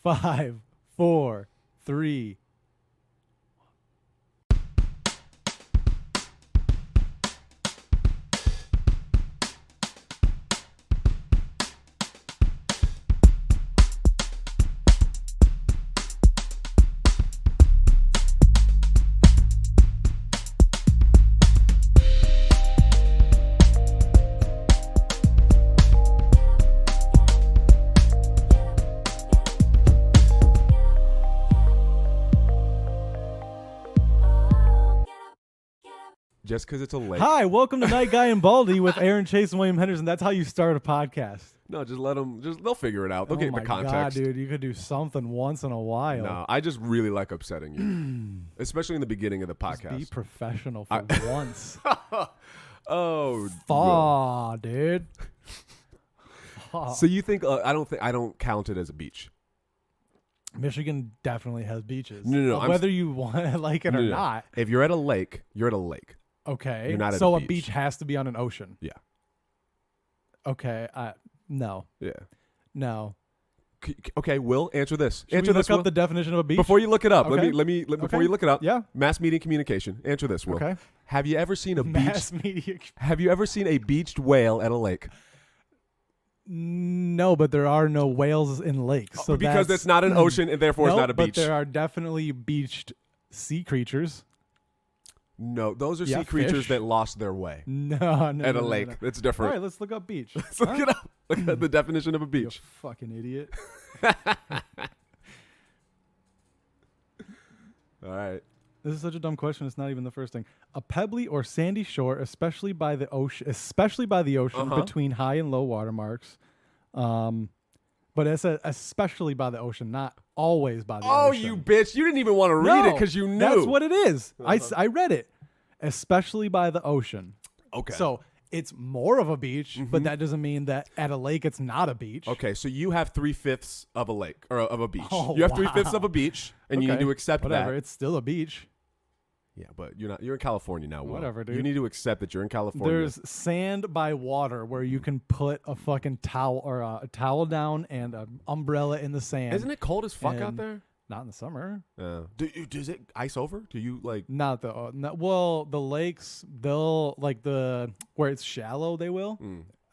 5, 4, 3. Just because it's a lake. Hi, welcome to Night Guy and Baldy with Aaron, Chase, and William Henderson. That's how you start a podcast. No, just let them. They'll figure it out. They'll get the context. God, dude, you could do something once in a while. No, I just really like upsetting you, especially in the beginning of the podcast. Just be professional for once. Oh, dude. So you think I don't count it as a beach? Michigan definitely has beaches. No. Whether you want to like it or not. If you're at a lake, you're at a lake. Okay. You're not at so a beach. A beach has to be on an ocean. Yeah. Okay. No. Yeah. No. Okay, Will, answer this. Should we look up the definition of a beach? Before you look it up, Okay. let me before you look it up. Yeah. Mass media communication. Answer this, Will. Okay. Have you ever seen a Mass beach? media. Have you ever seen a beached whale at a lake? No, but there are no whales in lakes. So because it's not an ocean and therefore it's not a beach. But there are definitely beached sea creatures. No, those are sea creatures fish. that lost their way No, at a lake. No. It's different. All right, let's look up beach. Let's look it up. Look at the definition of a You beach. fucking idiot. All right. This is such a dumb question. It's not even the first thing. A pebbly or sandy shore, especially by the ocean, between high and low water marks. But it's especially by the ocean, not always by the ocean. Oh, you bitch. You didn't even want to read it because you knew. That's what it is. I read it. Especially by the ocean. Okay. So it's more of a beach, but that doesn't mean that at a lake it's not a beach. Okay, so you have 3/5 of a lake or of a beach. Oh, you have 3/5 of a beach, and you need to accept Whatever, that. it's still a beach. Yeah, but you're not. You're in California now. Will. Whatever, dude. You need to accept that you're in California. There's sand by water where you can put a fucking towel or a towel down and an umbrella in the sand. Isn't it cold as fuck out And- there? Not in the summer. Does it ice over? Do you like? Not the well, the lakes they'll like the where it's shallow they will.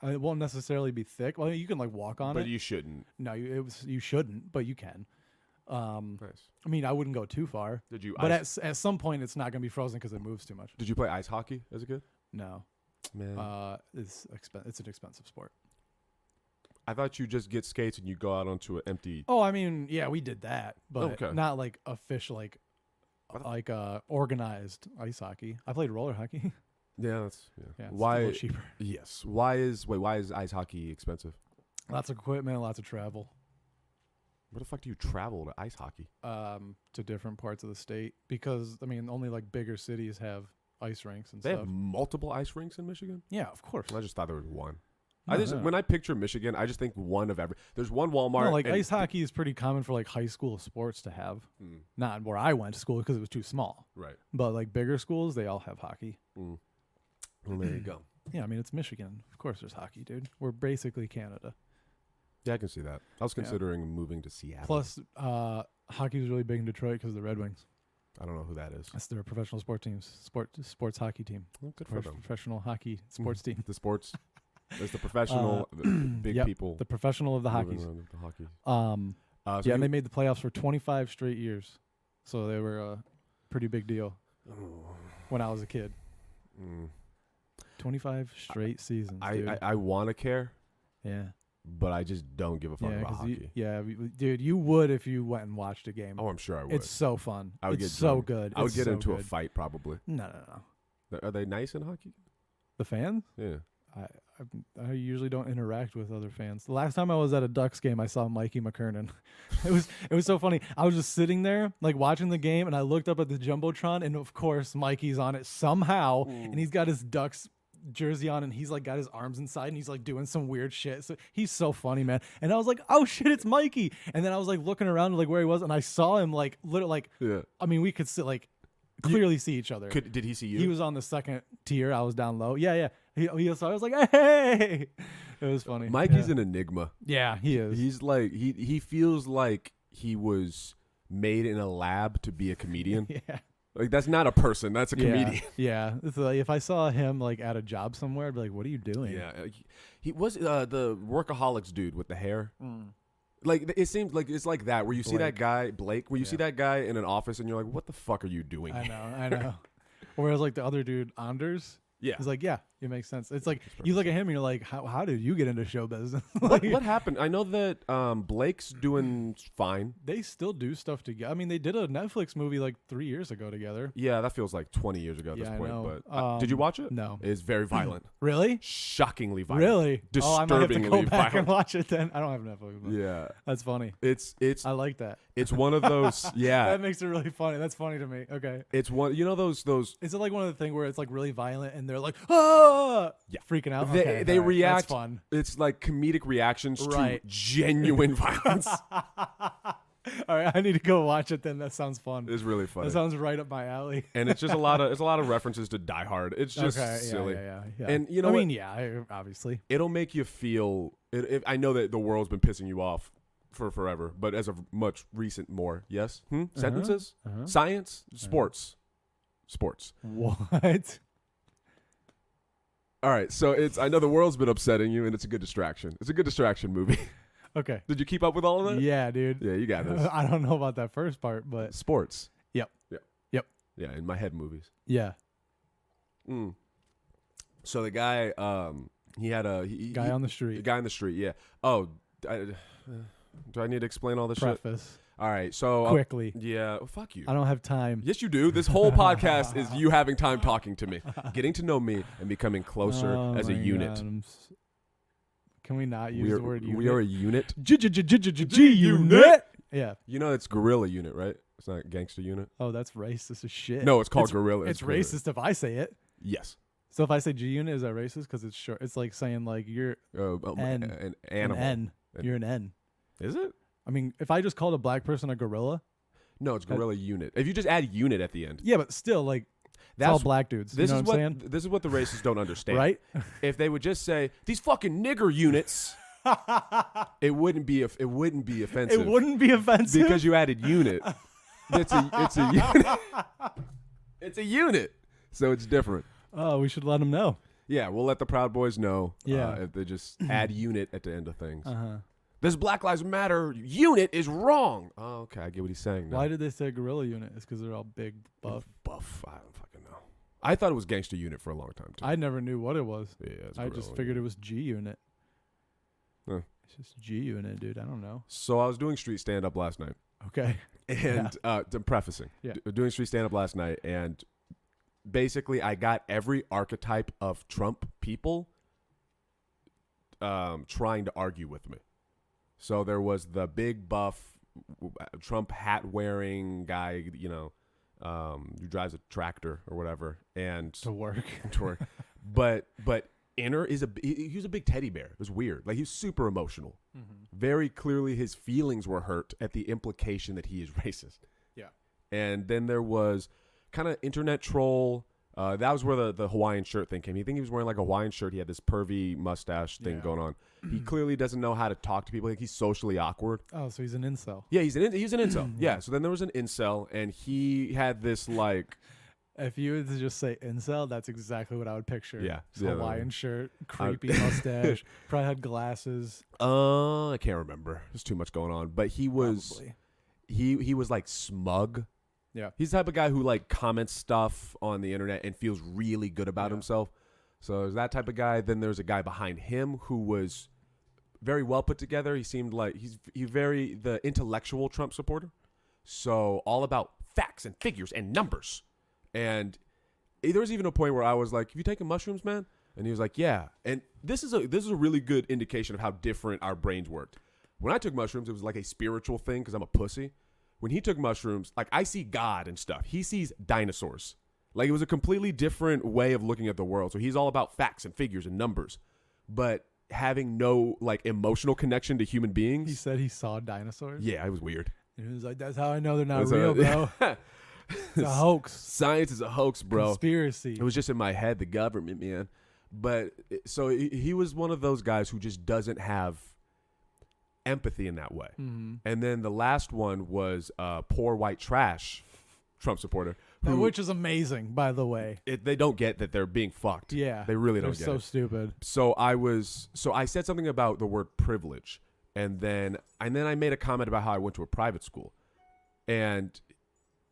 It won't necessarily be thick. Well, you can like walk on it. But you shouldn't. No, you shouldn't, but you can. Nice. I mean, I wouldn't go too far. Did you? But at some point, it's not gonna be frozen because it moves too much. Did you play ice hockey as a kid? No, Man, it's an expensive sport. I thought you just get skates and you go out onto an empty. Oh, I mean, yeah, we did that, but Okay. not like official, like organized ice hockey. I played roller hockey. Yeah, that's Yeah, it's a why? little cheaper. Yes. Why is ice hockey expensive? Lots of equipment, lots of travel. Where the fuck do you travel to ice hockey? To different parts of the state because I mean, only like bigger cities have ice rinks and They stuff. have multiple ice rinks in Michigan. Yeah, of course. I just thought there was one. No, When I picture Michigan, I just think one of every. There's one Walmart. No, like and- ice hockey is pretty common for like high school sports to have. Not where I went to school because it was too small. Right. But like bigger schools, they all have hockey. Well, there you go. Yeah, I mean it's Michigan. Of course, there's hockey, dude. We're basically Canada. Yeah, I can see that. I was considering moving to Seattle. Plus, hockey is really big in Detroit because of the Red Wings. I don't know who that is. That's their professional sports hockey team. Well, good for them. Professional hockey sports team. The sports. There's the professional, big Yep, people. the professional of the moving hockeys. around with the hockey. So Yeah, and they made the playoffs for 25 straight years. So they were a pretty big deal when I was a kid. 25 straight seasons, dude. I want to care, yeah. but I just don't give a fuck about hockey. Dude, you would if you went and watched a game. Oh, I'm sure I would. It's so fun. I would it's get so drunk. good. I would It's get so into a good. fight probably. No. Are they nice in hockey? The fans? Yeah. I usually don't interact with other fans. The last time I was at a Ducks game, I saw Mikey McKernan. It was so funny. I was just sitting there, like watching the game, and I looked up at the jumbotron, and of course Mikey's on it somehow, and he's got his Ducks jersey on, and he's like got his arms inside, and he's like doing some weird shit. So he's so funny, man. And I was like, oh shit, it's Mikey. And then I was like looking around like where he was, and I saw him like literally like. Yeah. I mean, we could sit like. Clearly see each other. Did he see you? He was on the second tier. I was down low. Yeah. So I was like, hey. It was funny. Mikey's an enigma. Yeah, he is. He's like he feels like he was made in a lab to be a comedian. Yeah. Like, that's not a person. That's a comedian. Yeah. It's like, if I saw him like at a job somewhere, I'd be like, what are you doing? Yeah. He was the workaholics dude with the hair. Mm. Like, it seems like it's like that, where you see that Blake. guy, Blake, where you see that guy in an office and you're like, what the fuck are you doing? I know. Whereas like the other dude, Anders, Yeah. he's like, yeah, it makes sense. It's like you look at him and you're like, how did you get into show business? What happened? I know that Blake's doing fine. They still do stuff together. I mean, they did a Netflix movie like 3 years ago together. Yeah, that feels like 20 years ago at Yeah, this I point. know. But did you watch it? No. It's very violent. Really? Shockingly violent. Really? Oh, I might have to Disturbingly go back violent. and watch it then. I don't have Netflix. But Yeah. that's funny. It's I like that. it's one of those. Yeah. That makes it really funny. That's funny to me. Okay. It's one. You know those. Is it like one of the things where it's like really violent and they're like, ah, Yeah. freaking out? They Okay, they all right. react. That's fun. It's like comedic reactions Right. to genuine violence. All right, I need to go watch it then. That sounds fun. It's really funny. That sounds right up my alley. And it's just a lot of references to Die Hard. It's just Okay, silly. Yeah. And you know I what? mean, yeah, obviously. It'll make you feel. I know that the world's been pissing you off for forever, but as of much recent, more yes. Sentences, science, sports. What? All right, so I know the world's been upsetting you, and it's a good distraction. It's a good distraction movie. Okay. Did you keep up with all of that? Yeah, dude. Yeah, you got this. I don't know about that first part, but Sports. Yep. Yeah, in my head movies. yeah. So the guy, he had a Guy on the street. The guy on the street. Yeah. Oh, do I need to explain all this shit? Preface. All right. So Quickly. yeah. Well, fuck you. I don't have time. Yes, you do. This whole podcast is you having time talking to me, getting to know me, and becoming closer as a my unit. God, Can we not use the word unit? We are a unit. G-unit. Yeah. You know it's guerrilla unit, right? It's not gangster unit. Oh, that's racist as shit. No, it's called guerrilla. It's guerrilla. racist if I say it. Yes. So if I say G unit, is that racist? Because it's short. It's like saying like you're An animal. an N. You're an N. Is it? I mean, if I just called a black person a gorilla. No, it's guerrilla unit. If you just add unit at the end. Yeah, but still, like, it's all black dudes. This you know is what I'm saying? This is what the racists don't understand. Right? If they would just say these fucking nigger units, it wouldn't be offensive. It wouldn't be offensive because you added unit. It's a unit. It's a unit. So it's different. Oh, we should let them know. Yeah, we'll let the Proud Boys know. Yeah. If they just add unit at the end of things. Uh-huh. This Black Lives Matter unit is wrong. Oh, okay, I get what he's saying now. Why did they say gorilla unit? It's because they're all big, buff. Buff. I don't fucking know. I thought it was gangster unit for a long time too. I never knew what it was. Yeah, it's I just gorilla figured it was G unit. Huh. It's just G unit, dude. I don't know. So I was doing street stand up last night. Okay. And prefacing, doing street stand up last night, and basically I got every archetype of Trump people trying to argue with me. So there was the big buff Trump hat wearing guy, you know, who drives a tractor or whatever, and To work. but Inner is he was a big teddy bear. It was weird. Like, he was super emotional. Mm-hmm. Very clearly his feelings were hurt at the implication that he is racist. Yeah. And then there was kind of internet troll. That was where the Hawaiian shirt thing came. You think he was wearing like a Hawaiian shirt. He had this pervy mustache thing going on. He clearly doesn't know how to talk to people. Like, he's socially awkward. Oh, so he's an incel. Yeah, he's an incel. Yeah. So then there was an incel, and he had this like. If you were to just say incel, that's exactly what I would picture. Yeah. Hawaiian shirt, creepy mustache, probably had glasses. I can't remember. There's too much going on. But he was Probably. he was like smug. Yeah. He's the type of guy who like comments stuff on the internet and feels really good about himself. So there's that type of guy. Then there's a guy behind him who was very well put together. He seemed like he's the intellectual Trump supporter. So all about facts and figures and numbers. And there was even a point where I was like, "Have you taken mushrooms, man?" And he was like, "Yeah." And this is a really good indication of how different our brains worked. When I took mushrooms, it was like a spiritual thing because I'm a pussy. When he took mushrooms, like, I see God and stuff. He sees dinosaurs. Like, it was a completely different way of looking at the world. So he's all about facts and figures and numbers, but having no like emotional connection to human beings. He said he saw dinosaurs. Yeah, it was weird. And he was like, "That's how I know they're not real, bro. It's a hoax. Science is a hoax, bro. Conspiracy." It was just in my head, the government, man. But so he was one of those guys who just doesn't have empathy in that way. Mm-hmm. And then the last one was poor white trash Trump supporter. Which is amazing, by the way. They don't get that they're being fucked. Yeah. They really don't get They're so it. stupid. So I said something about the word privilege. And then I made a comment about how I went to a private school. And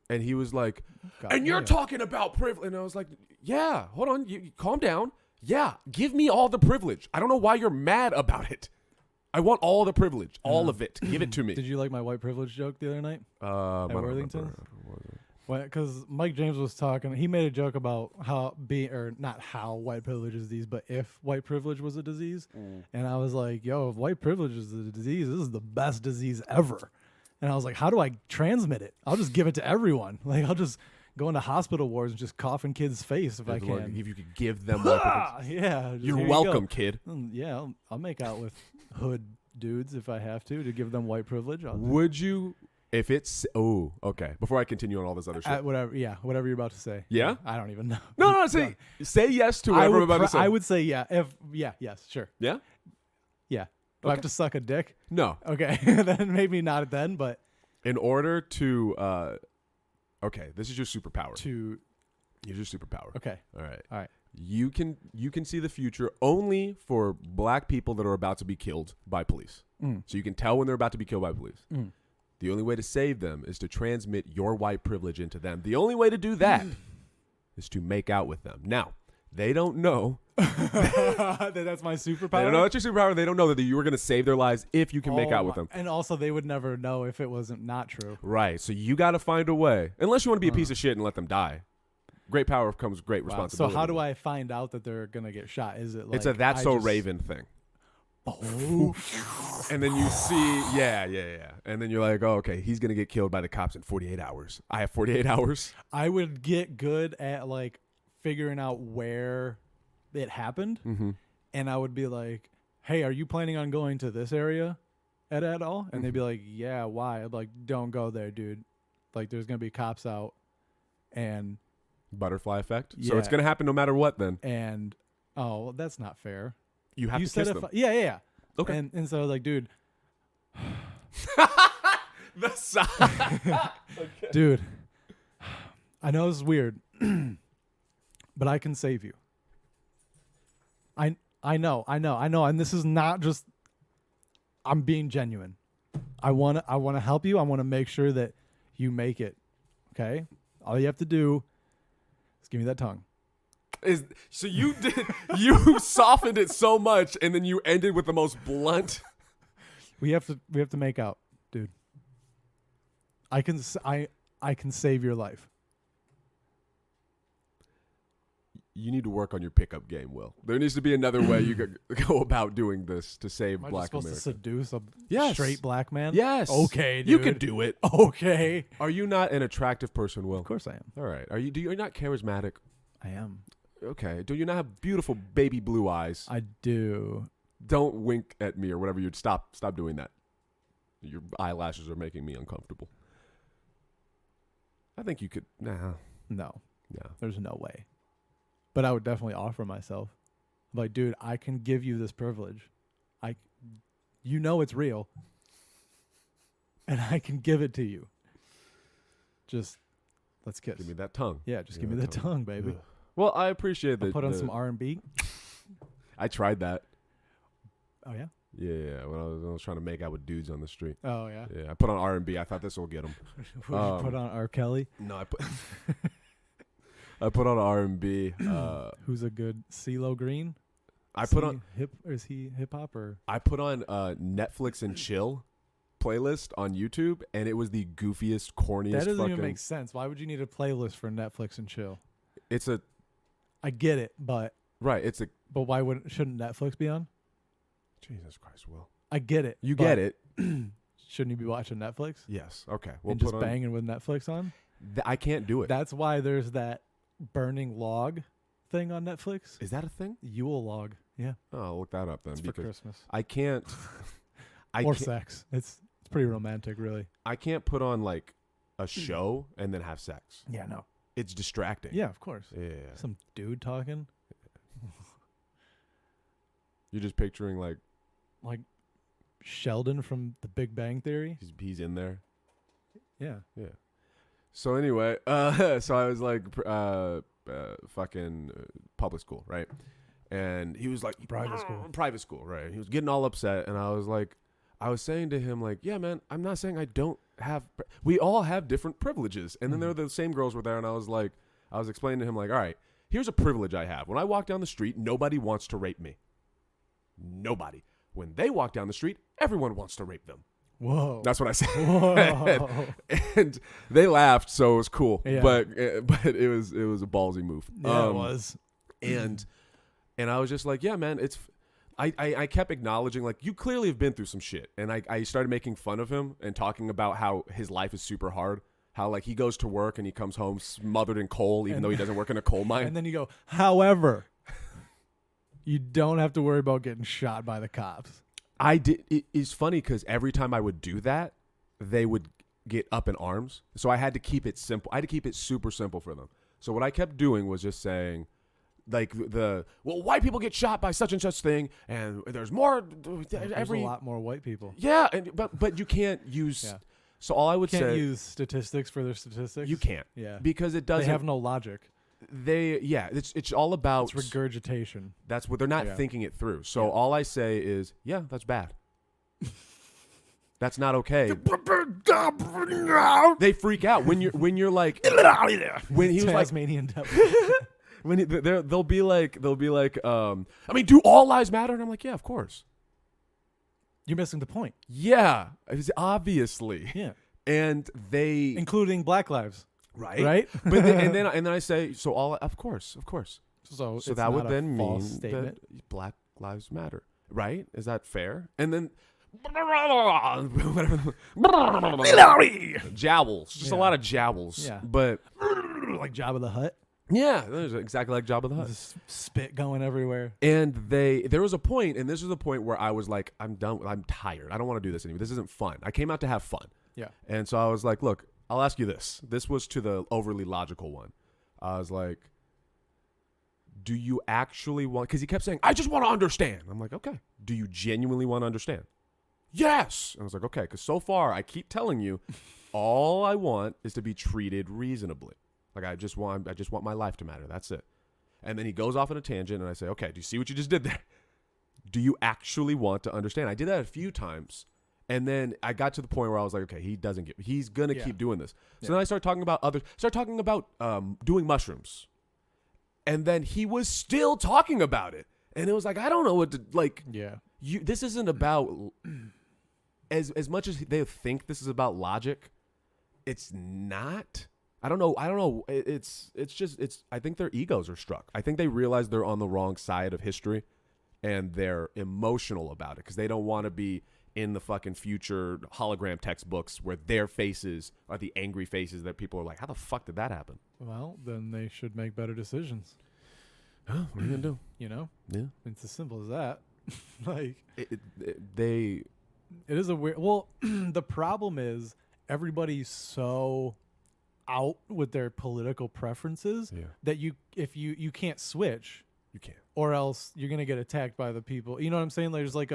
he was like, and you're talking about privilege. And I was like, yeah, hold on. You calm down. Yeah, give me all the privilege. I don't know why you're mad about it. I want all the privilege, all of it. Give it to me. Did you like my white privilege joke the other night? At Worthington? Because Mike James was talking, he made a joke about not how white privilege is a disease, but if white privilege was a disease. And I was like, yo, if white privilege is a disease, this is the best disease ever. And I was like, how do I transmit it? I'll just give it to everyone. Like, I'll just go into hospital wards and just cough in kids' face if I can. If you could give them white privilege. Yeah. You're welcome, kid. Yeah, I'll make out with hood dudes if I have to give them white privilege. Would you... If it's okay. Before I continue on all this other shit, whatever you're about to say. Yeah, I don't even know. No. Say yes to whatever I'm about to say. I would say yeah. Yes, sure. Yeah. Do I have to suck a dick? No. Okay, then maybe not then, but in order to, okay, this is your superpower. Here's your superpower. Okay. All right. You can see the future only for black people that are about to be killed by police. So you can tell when they're about to be killed by police. The only way to save them is to transmit your white privilege into them. The only way to do that is to make out with them. Now, they don't know. That's my superpower? They don't know that's your superpower. They don't know that you were going to save their lives if you can make out with them. And also, they would never know if it wasn't not true. Right. So you got to find a way. Unless you want to be a piece of shit and let them die. Great power comes great responsibility. So how do I find out that they're going to get shot? Is it like... It's a That's So Raven thing. Oh. And then you see, yeah. And then you're like, oh, okay, he's going to get killed by the cops in 48 hours. I have 48 hours. I would get good at like figuring out where it happened. And I would be like, hey, are you planning on going to this area at all? And they'd be like, yeah, why? I'd be like, don't go there, dude. Like, there's going to be cops out. And butterfly effect. Yeah. So it's going to happen no matter what then. And, oh, well, that's not fair. You have to kiss them. Yeah. Okay. And so I was like, dude. Dude, I know this is weird, but I can save you. I know. And this is not just, I'm being genuine. I want to help you. I want to make sure that you make it. Okay? All you have to do is give me that tongue. So you softened it so much and then you ended with the most blunt. We have to make out, dude. I can save your life. You need to work on your pickup game, Will. There needs to be another way you could go about doing this to save Am I black just supposed America. to seduce a Yes. straight black man? Yes. Okay, dude. You could do it. Okay. Are you not an attractive person, Will? Of course I am. All right. You're not charismatic? I am. Okay. Do you not have beautiful baby blue eyes? I do. Don't wink at me or whatever. You'd stop doing that. Your eyelashes are making me uncomfortable. I think you could. Nah. No. Yeah. There's no way. But I would definitely offer myself. Like, dude, I can give you this privilege. You know it's real. And I can give it to you. Just, let's kiss. Give me that tongue. Yeah, just give me the tongue, baby. Ugh. Well, I appreciate that. I'll put on some R&B. I tried that. Oh, yeah? Yeah, when I was trying to make out with dudes on the street. Oh, yeah? Yeah, I put on R&B. I thought this will get them. Would you put on R. Kelly? No, I put on R&B. Who's a good CeeLo Green? Is he hip hop or? I put on Netflix and chill playlist on YouTube, and it was the goofiest, corniest. That doesn't even make sense. Why would you need a playlist for Netflix and chill? I get it, but right. But why shouldn't Netflix be on? Jesus Christ, Will. I get it. You get it. Shouldn't you be watching Netflix? Yes. Okay. We'll and just banging with Netflix on? I can't do it. That's why there's that burning log thing on Netflix. Is that a thing? Yule log. Yeah. Oh, I'll look that up then. It's for Christmas. I can't. Sex. It's pretty romantic, really. I can't put on like a show and then have sex. Yeah, no. It's distracting. Yeah, of course. Yeah. Some dude talking. You're just picturing like Sheldon from The Big Bang Theory. He's in there. Yeah. Yeah. So anyway, so I was like, fucking public school, right? And he was like, private school, right? He was getting all upset, and I was saying to him, like, yeah, man, I'm not saying I don't have. We all have different privileges, and then there were the same girls were there, and I was explaining to him, like, all right, here's a privilege I have. When I walk down the street, nobody wants to rape me. Nobody. When they walk down the street, everyone wants to rape them. Whoa. That's what I said. Whoa. and they laughed, so it was cool. Yeah. But it was a ballsy move. Yeah, it was. And I was just like, yeah, man, I kept acknowledging, like, you clearly have been through some shit. And I started making fun of him and talking about how his life is super hard. How, like, he goes to work and he comes home smothered in coal, even though he doesn't work in a coal mine. And then you go, however, you don't have to worry about getting shot by the cops. It's funny because every time I would do that, they would get up in arms. So I had to keep it simple. I had to keep it super simple for them. So what I kept doing was just saying, like, white people get shot by such and such thing, and there's more. There's a lot more white people. Yeah, but you can't use. Yeah. So all I would can't say, use statistics for their statistics. You can't. Yeah, because it doesn't. They have no logic. It's all about. It's regurgitation. That's what they're not thinking it through. So all I say is, yeah, that's bad. That's not okay. They freak out when you're like when he was Tasmanian like when they'll be like I mean, do all lives matter? And I'm like, yeah, of course. You're missing the point. Yeah, obviously. Yeah, and they including Black lives. Right. But then, and then I say, so all of course. So that would then mean statement. that Black lives matter, right? Is that fair? And then jowls, just a lot of jowls. Yeah. But like Jabba the Hutt. Yeah, there's exactly like Jabba the Hutt. Just spit going everywhere. And there was a point, and this was the point where I was like, I'm done. I'm tired. I don't want to do this anymore. This isn't fun. I came out to have fun. Yeah. And so I was like, look, I'll ask you this. This was to the overly logical one. I was like, do you actually want, because he kept saying, I just want to understand. I'm like, okay. Do you genuinely want to understand? Yes. And I was like, okay, because so far I keep telling you, all I want is to be treated reasonably. Like, I just want my life to matter. That's it. And then he goes off on a tangent, and I say, okay, do you see what you just did there? Do you actually want to understand? I did that a few times. And then I got to the point where I was like, okay, he's going to keep doing this. So then I started talking about doing mushrooms. And then he was still talking about it. And it was like, I don't know what to, like, this isn't about, as much as they think this is about logic, it's not. I don't know. It's I think their egos are struck. I think they realize they're on the wrong side of history, and they're emotional about it because they don't want to be in the fucking future hologram textbooks where their faces are the angry faces that people are like, how the fuck did that happen? Well, then they should make better decisions. Oh, what are you gonna do? You know? Yeah. It's as simple as that. Like, it is a weird. Well, the problem is everybody's so out with their political preferences that if you can't switch, you can't, or else you're gonna get attacked by the people. You know what I'm saying? Like, there's like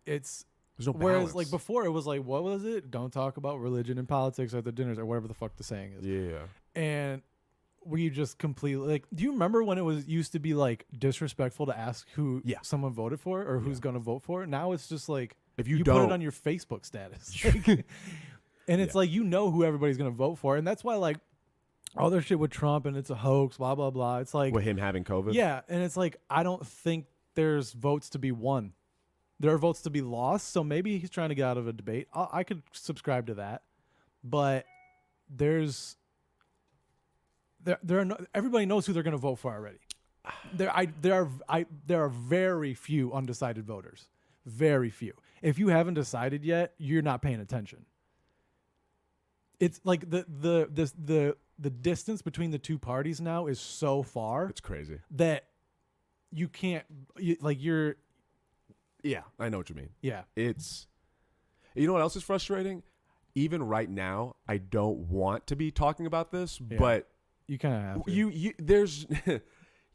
there's no balance. Whereas like before it was like, what was it? Don't talk about religion and politics at the dinners or whatever the fuck the saying is. Yeah. And we just completely, like, do you remember when it used to be like disrespectful to ask who someone voted for or who's gonna vote for? Now it's just like, if you put it on your Facebook status. And it's like, you know who everybody's going to vote for. And that's why, like, all their shit with Trump and it's a hoax, blah, blah, blah. It's like, with him having COVID? Yeah. And it's like, I don't think there's votes to be won. There are votes to be lost. So maybe he's trying to get out of a debate. I could subscribe to that. But everybody knows who they're going to vote for already. There are very few undecided voters. Very few. If you haven't decided yet, you're not paying attention. It's like the distance between the two parties now is so far. It's crazy that you can't you're. Yeah, I know what you mean. Yeah, it's. You know what else is frustrating? Even right now, I don't want to be talking about this, but you kind of have to.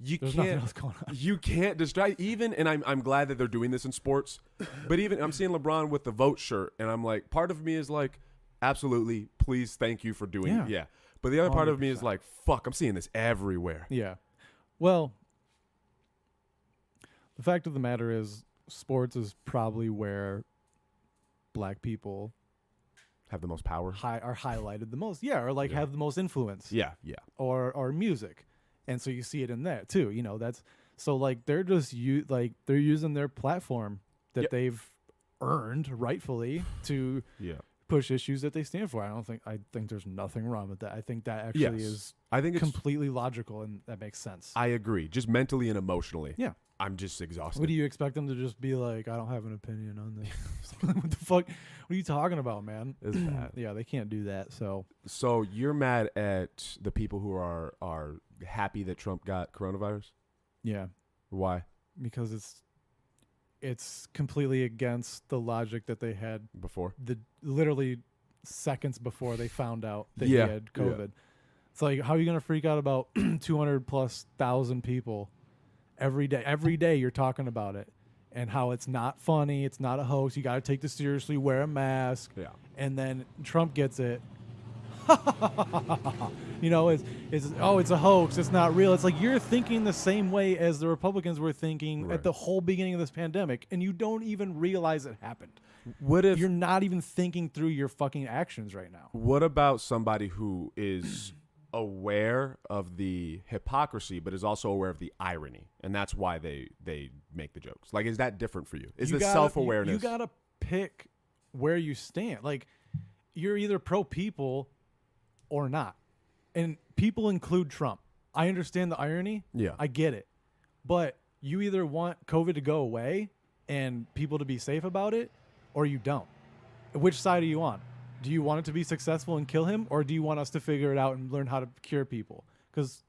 There's nothing else going on. You can't distract even, and I'm glad that they're doing this in sports. But even I'm seeing LeBron with the vote shirt, and I'm like, part of me is like, absolutely, please, thank you for doing it. Yeah. But the other part of me is like, fuck, I'm seeing this everywhere. Yeah. Well, the fact of the matter is, sports is probably where black people Have the most power. are highlighted the most. Yeah, or like have the most influence. Yeah. Or music. And so you see it in that too. You know, that's so like they're just they're using their platform that they've earned rightfully to push issues that they stand for. I think there's nothing wrong with that. I think that actually is it's completely logical, and that makes sense. I agree. Just mentally and emotionally. Yeah. I'm just exhausted. What do you expect them to just be like, I don't have an opinion on this? What the fuck? What are you talking about, man? It's bad. Yeah, they can't do that. So you're mad at the people who are happy that Trump got coronavirus? Yeah. Why? Because it's completely against the logic that they had Before? Literally seconds before they found out that he had COVID. Yeah. It's like, how are you going to freak out about 200,000+ people every day? Every day you're talking about it and how it's not funny. It's not a hoax. You got to take this seriously. Wear a mask. Yeah. And then Trump gets it. You know, it's a hoax. It's not real. It's like you're thinking the same way as the Republicans were thinking at the whole beginning of this pandemic, and you don't even realize it happened. What if you're not even thinking through your fucking actions right now? What about somebody who is aware of the hypocrisy, but is also aware of the irony, and that's why they make the jokes? Like, is that different for you? Is the self-awareness? You gotta pick where you stand. Like, you're either pro people or not. And people include Trump. I understand the irony. Yeah. I get it. But you either want COVID to go away and people to be safe about it, or you don't. Which side are you on? Do you want it to be successful and kill him, or do you want us to figure it out and learn how to cure people? Because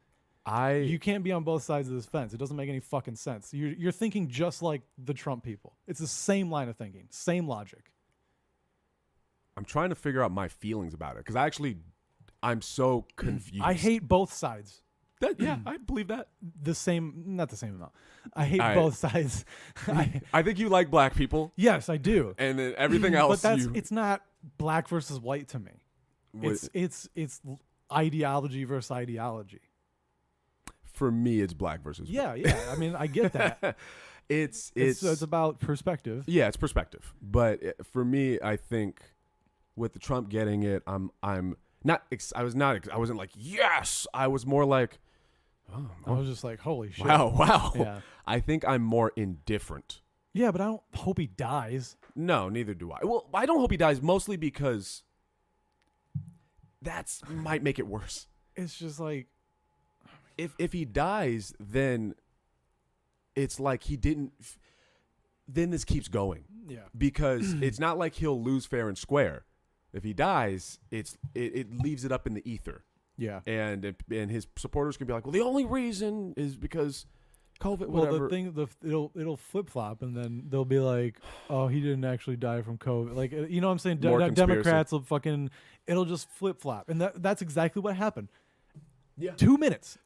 you can't be on both sides of this fence. It doesn't make any fucking sense. You're thinking just like the Trump people. It's the same line of thinking, same logic. I'm trying to figure out my feelings about it because I'm so confused. I hate both sides. I believe that. Not the same amount. I hate both sides. I think you like black people. Yes, I do. And then everything else. But it's not black versus white to me. It's ideology versus ideology. For me, it's black versus white. Yeah. I mean, I get that. It's about perspective. Yeah, it's perspective. But for me, I think with the Trump getting it, I wasn't like, yes. I was more like, oh. I was just like, holy shit. Wow. Yeah. I think I'm more indifferent. Yeah, but I don't hope he dies. No, neither do I. Well, I don't hope he dies mostly because that might make it worse. It's just like, if he dies, then it's like he didn't. Then this keeps going. Yeah. Because it's not like he'll lose fair and square. If he dies, it leaves it up in the ether. Yeah. And his supporters can be like, well, the only reason is because COVID, whatever. Well, it'll flip flop, and then they'll be like, oh, he didn't actually die from COVID. Like, you know what I'm saying? Democrats will it'll just flip flop, and that's exactly what happened. Yeah. 2 minutes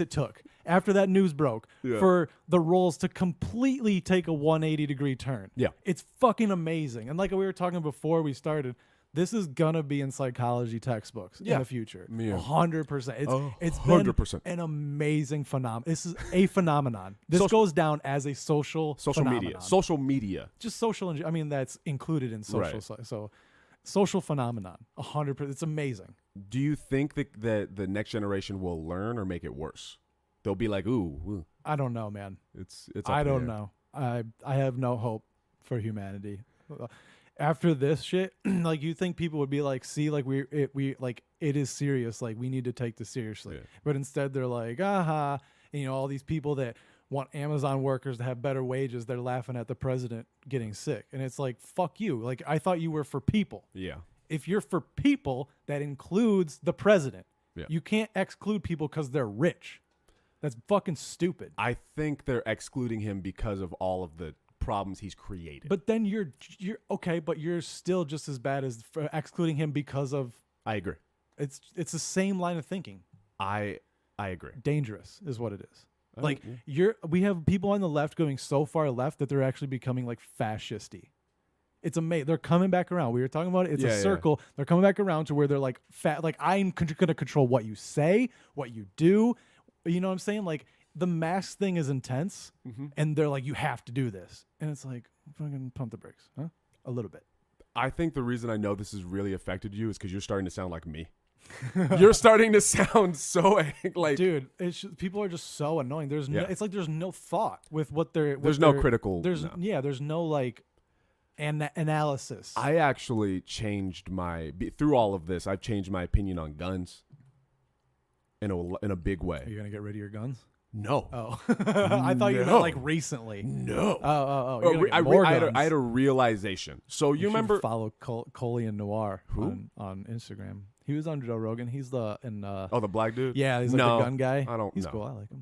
it took after that news broke for the roles to completely take a 180-degree turn. Yeah. It's fucking amazing. And like we were talking before we started, this is gonna be in psychology textbooks in the future. 100%. It's 100% an amazing phenomenon. This is a phenomenon. This goes down as a social phenomenon. Social media. Just social. I mean, that's included in social. Right. So, social phenomenon. 100%. It's amazing. Do you think that the next generation will learn or make it worse? They'll be like, ooh. I don't know, man. It's. I don't know. I have no hope for humanity. After this shit, like, you think people would be like, see, like we like, it is serious, like we need to take this seriously. Yeah. But instead they're like, and, you know, all these people that want Amazon workers to have better wages, they're laughing at the president getting sick. And it's like, fuck you. Like, I thought you were for people. Yeah. If you're for people, that includes the president. Yeah. You can't exclude people because they're rich. That's fucking stupid. I think they're excluding him because of all of the problems he's created. But then you're okay, but you're still just as bad as excluding him because of. I agree. It's the same line of thinking. I agree. Dangerous is what it is. Like yeah. we have people on the left going so far left that they're actually becoming like fascisty. It's amazing. They're coming back around. We were talking about it. It's a circle. Yeah. They're coming back around to where they're like fat. Like I'm going to control what you say, what you do. You know what I'm saying? Like the mask thing is intense, and they're like, you have to do this, and it's like, fucking pump the brakes, huh? A little bit. I think the reason I know this has really affected you is because you're starting to sound like me. You're starting to sound so like, dude. People are just so annoying. There's no. It's like there's no thought with what they're. There's no critical. There's There's no like. Analysis. I actually changed through all of this. I've changed my opinion on guns in a big way. Are you gonna get rid of your guns? No. Oh, I thought you meant like recently. No. Oh. I had a realization. So you remember follow Coley and Noir who? on Instagram. He was on Joe Rogan. He's the black dude. Yeah, he's like the gun guy. He's know. cool. I like him.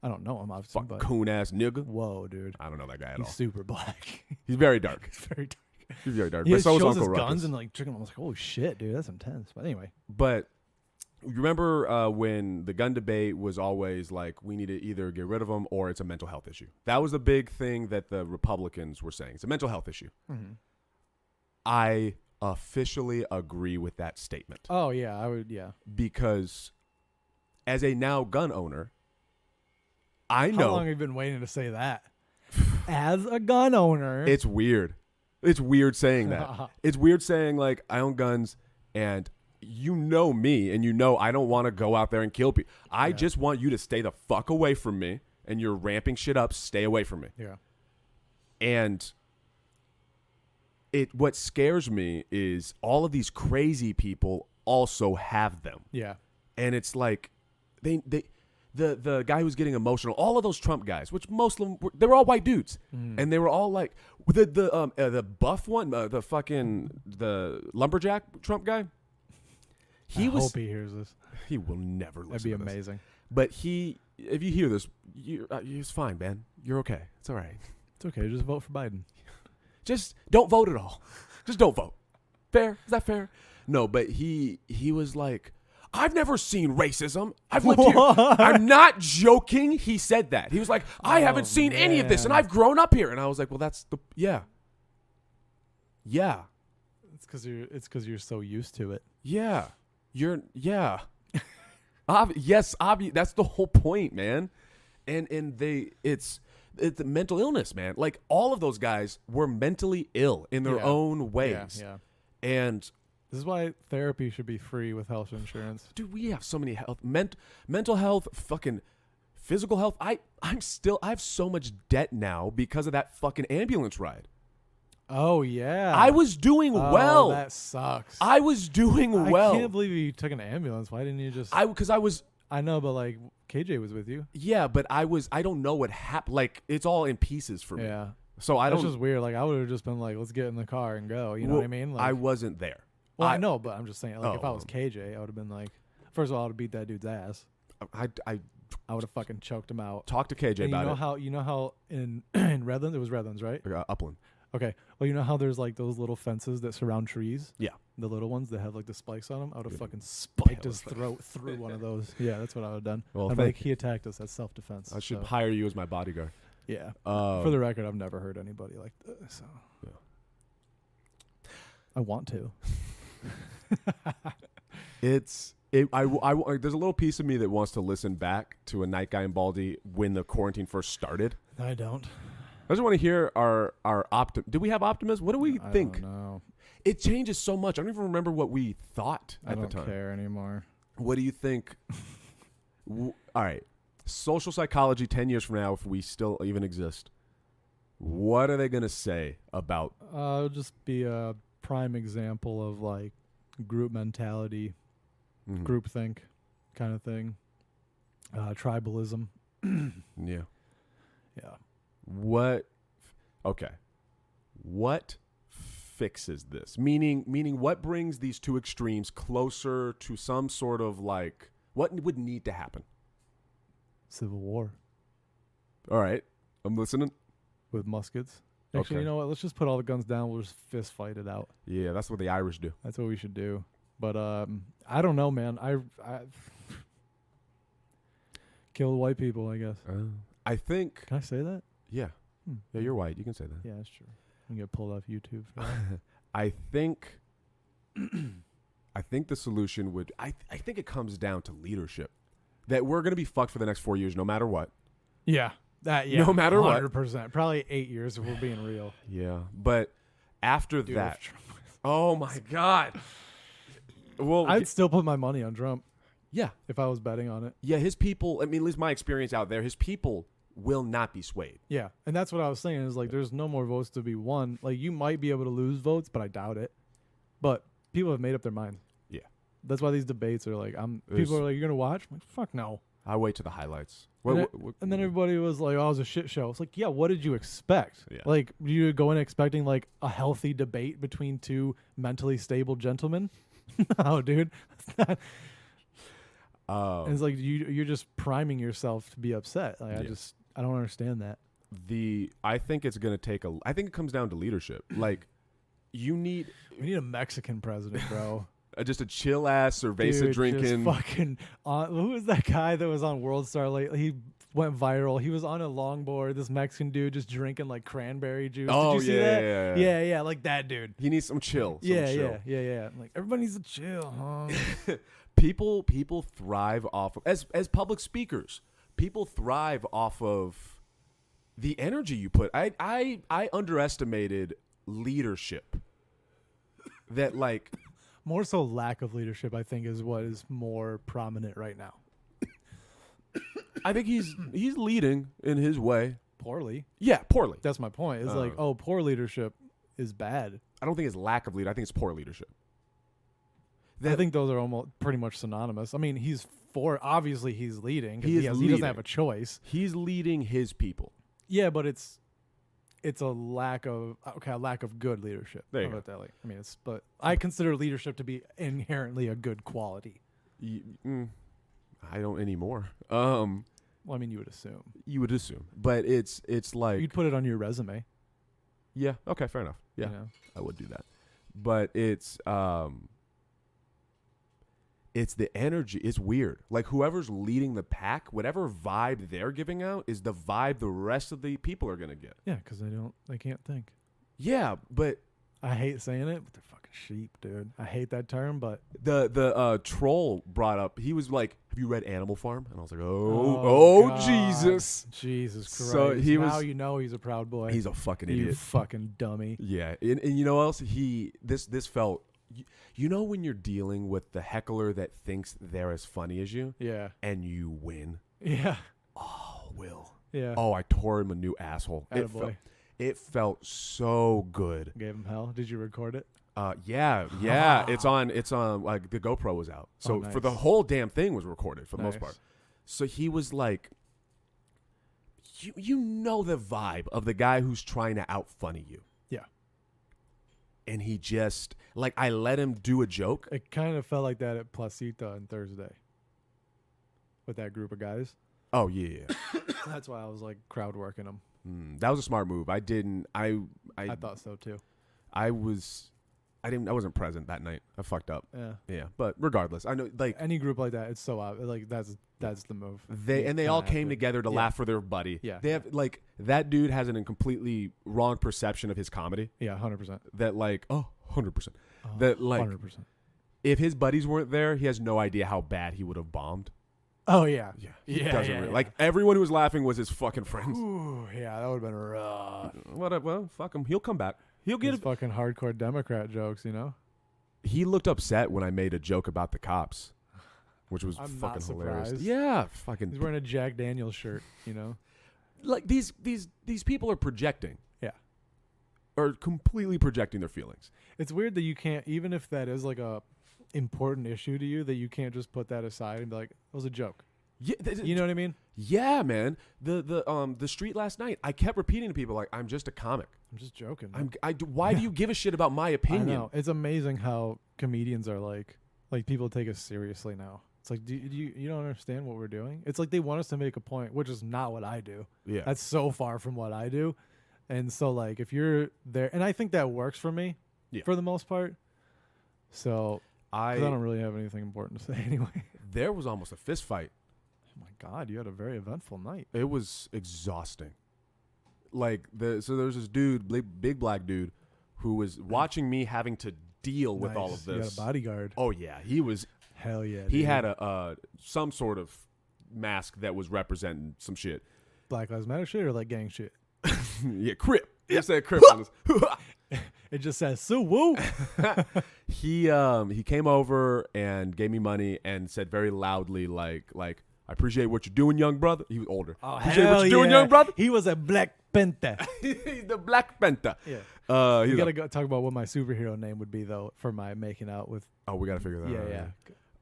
I don't know him obviously, but coon ass nigga. Whoa, dude. I don't know that guy at all. He's super black. He's very dark. He's very dark. He's very dark. He but so shows is Uncle his Ruckus. guns and like tricking them. I was like, oh shit, dude, that's intense. But anyway. But you remember when the gun debate was always like, we need to either get rid of them or it's a mental health issue. That was the big thing that the Republicans were saying. It's a mental health issue. Mm-hmm. I officially agree with that statement. Oh, yeah, I would, yeah. Because as a now gun owner, I know. How long have you been waiting to say that? As a gun owner. It's weird. It's weird saying that. It's weird saying, like, I own guns and you know me and you know I don't want to go out there and kill people. I just want you to stay the fuck away from me, and you're ramping shit up. Stay away from me. Yeah. And what scares me is all of these crazy people also have them. Yeah. And it's like the guy who's getting emotional, all of those Trump guys, which most of them they were all white dudes, and they were all like the buff one, the lumberjack Trump guy. I hope he hears this. He will never listen. That'd be amazing. But if you hear this, it's fine, man. You're okay. It's all right. It's okay. Just vote for Biden. Just don't vote at all. Just don't vote. Fair? Is that fair? No, but he was like, I've never seen racism. I've lived here. I'm not joking. He said that. He was like, I haven't seen any of this, and I've grown up here. And I was like, well, that's yeah. It's because you're so used to it. Yeah. Yes, obvious. That's the whole point, man. And it's mental illness, man. Like all of those guys were mentally ill in their own ways. Yeah. And this is why therapy should be free with health insurance. Dude, we have so many mental health, fucking physical health. I have so much debt now because of that fucking ambulance ride. Oh, yeah. I was doing well. That sucks. I was doing well. I can't believe you took an ambulance. Why didn't you just... I know, but like KJ was with you. Yeah, but I don't know what happened. Like it's all in pieces for me. Yeah. So That's just weird. Like I would have just been like, let's get in the car and go. You know what I mean? Like, I wasn't there. Well, I know, but I'm just saying, like if I was KJ, I would have been like, first of all, I would have beat that dude's ass. I would have fucking choked him out. Talk to KJ about it. You know how in Redlands, it was Redlands, right? Upland. Okay. Well, you know how there's like those little fences that surround trees? Yeah. The little ones that have like the spikes on them? I would have fucking spiked his throat through one of those. Yeah, that's what I would have done. Well, he attacked us. That's self-defense. I should hire you as my bodyguard. Yeah. For the record, I've never hurt anybody like this. So. Yeah. I want to. There's a little piece of me that wants to listen back to a Night Guy and Baldy when the quarantine first started. I don't. I just want to hear our Did we have optimism? What do we think? I don't know. It changes so much. I don't even remember what we thought at the time. I don't care anymore. What do you think? All right. Social psychology 10 years from now, if we still even exist, what are they going to say about? It'll just be a prime example of like group mentality, groupthink kind of thing, tribalism. Yeah. Yeah. What fixes this? Meaning what brings these two extremes closer to some sort of like, what would need to happen? Civil war. All right. I'm listening. With muskets. Actually, you know what? Let's just put all the guns down. We'll just fist fight it out. Yeah, that's what the Irish do. That's what we should do. But I don't know, man. Kill white people, I guess. I think. Can I say that? Yeah. Yeah, you're white. You can say that. Yeah, that's true. I can get pulled off YouTube. I think. I think the solution would. I think it comes down to leadership. That we're gonna be fucked for the next 4 years, no matter what. Yeah. Yeah. No matter 100%. Probably 8 years if we're being real. Yeah, but after Dude, that, oh my god. Well, I'd still put my money on Trump. Yeah, if I was betting on it. Yeah, his people. I mean, at least my experience out there, his people will not be swayed. Yeah, and that's what I was saying. Is like, there's no more votes to be won. Like, you might be able to lose votes, but I doubt it. But people have made up their mind. Yeah, that's why these debates are like, people are like, you're gonna watch? I'm like, fuck no. I wait to the highlights. And then everybody was like, oh, it was a shit show. It's like, yeah, what did you expect? Yeah. Like, you go in expecting like a healthy debate between two mentally stable gentlemen? No, dude. That's not. And it's like you're just priming yourself to be upset. Like, I don't understand that. I think it's gonna take I think it comes down to leadership. Like, we need a Mexican president, bro. Just a chill ass cerveza drinking. Fucking who was that guy that was on World Star lately? He went viral. He was on a longboard. This Mexican dude just drinking like cranberry juice. Oh, did you see that? Yeah, like that dude. He needs some chill. Yeah. Like, everybody needs to chill, huh? People thrive off of, as public speakers. People thrive off of the energy you put. I underestimated leadership. That like. More so lack of leadership, I think, is what is more prominent right now. I think he's leading in his way. Poorly. Yeah, poorly. That's my point. It's like, poor leadership is bad. I don't think it's lack of leadership. I think it's poor leadership. I think those are almost pretty much synonymous. I mean, obviously he's leading. He doesn't have a choice. He's leading his people. Yeah, but it's a lack of good leadership. There you go. That, like, I mean, but I consider leadership to be inherently a good quality. I don't anymore. Well, I mean, you would assume. But it's like you'd put it on your resume. Yeah. Okay. Fair enough. Yeah, you know? I would do that. But it's the energy. It's weird. Like, whoever's leading the pack, whatever vibe they're giving out is the vibe the rest of the people are gonna get. Yeah, because they can't think. Yeah, but I hate saying it, but they're fucking sheep, dude. I hate that term, but the troll brought up. He was like, "Have you read Animal Farm?" And I was like, "Oh, Jesus Christ!" So now you know he's a proud boy. He's a fucking idiot. You fucking dummy. Yeah, and you know what else? This felt. You know when you're dealing with the heckler that thinks they're as funny as you? Yeah. And you win? Yeah. Oh, Will. Yeah. Oh, I tore him a new asshole. It felt so good. Gave him hell. Did you record it? Yeah. It's on like the GoPro was out. So nice. For the whole damn thing was recorded for the most part. So he was like, you know the vibe of the guy who's trying to out funny you. Yeah. And he just, like, I let him do a joke. It kind of felt like that at Placita on Thursday with that group of guys. Oh, yeah. That's why I was, like, crowd working them. That was a smart move. I thought so, too. I wasn't present that night. I fucked up. Yeah. But regardless, I know, like, any group like that, it's so obvious. Like, that's the move. They all came together to laugh for their buddy. Yeah. They have, like, that dude has an completely wrong perception of his comedy. Yeah, 100%. That, like, 100%. That, like, 100%. If his buddies weren't there, he has no idea how bad he would have bombed. Oh, yeah. He doesn't really. Like, everyone who was laughing was his fucking friends. Ooh, yeah, that would have been rough. Well, fuck him. He'll come back. He'll get fucking hardcore Democrat jokes, you know? He looked upset when I made a joke about the cops, which was fucking hilarious. Yeah, fucking. He's wearing a Jack Daniels shirt, you know? Like, these people are projecting. Yeah. Or completely projecting their feelings. It's weird that you can't, even if that is like a important issue to you, that you can't just put that aside and be like, it was a joke. Yeah, you know what I mean? Yeah, man. The street last night, I kept repeating to people, like, I'm just a comic. I'm just joking. Why do you give a shit about my opinion? I know. It's amazing how comedians are like people take us seriously now. It's like, you don't understand what we're doing? It's like they want us to make a point, which is not what I do. Yeah. That's so far from what I do. And so, like, if you're there, and I think that works for me for the most part. So I don't really have anything important to say anyway. There was almost a fist fight. Oh my God, you had a very eventful night. It was exhausting. Like so there was this dude, big black dude, who was watching me having to deal with all of this. You got a bodyguard. Oh yeah, he was. Hell yeah. He dude. had a some sort of mask that was representing some shit. Black Lives Matter shit or like gang shit. Yeah, Crip. It said Crip on this. It just says so woo. He came over and gave me money and said very loudly like I appreciate what you're doing, young brother. He was older. Oh, appreciate hell what you're doing, young brother. He was a Black Panther. He's the Black Panther. Yeah. You gotta go talk about what my superhero name would be though for my making out with. Oh, we gotta figure that out.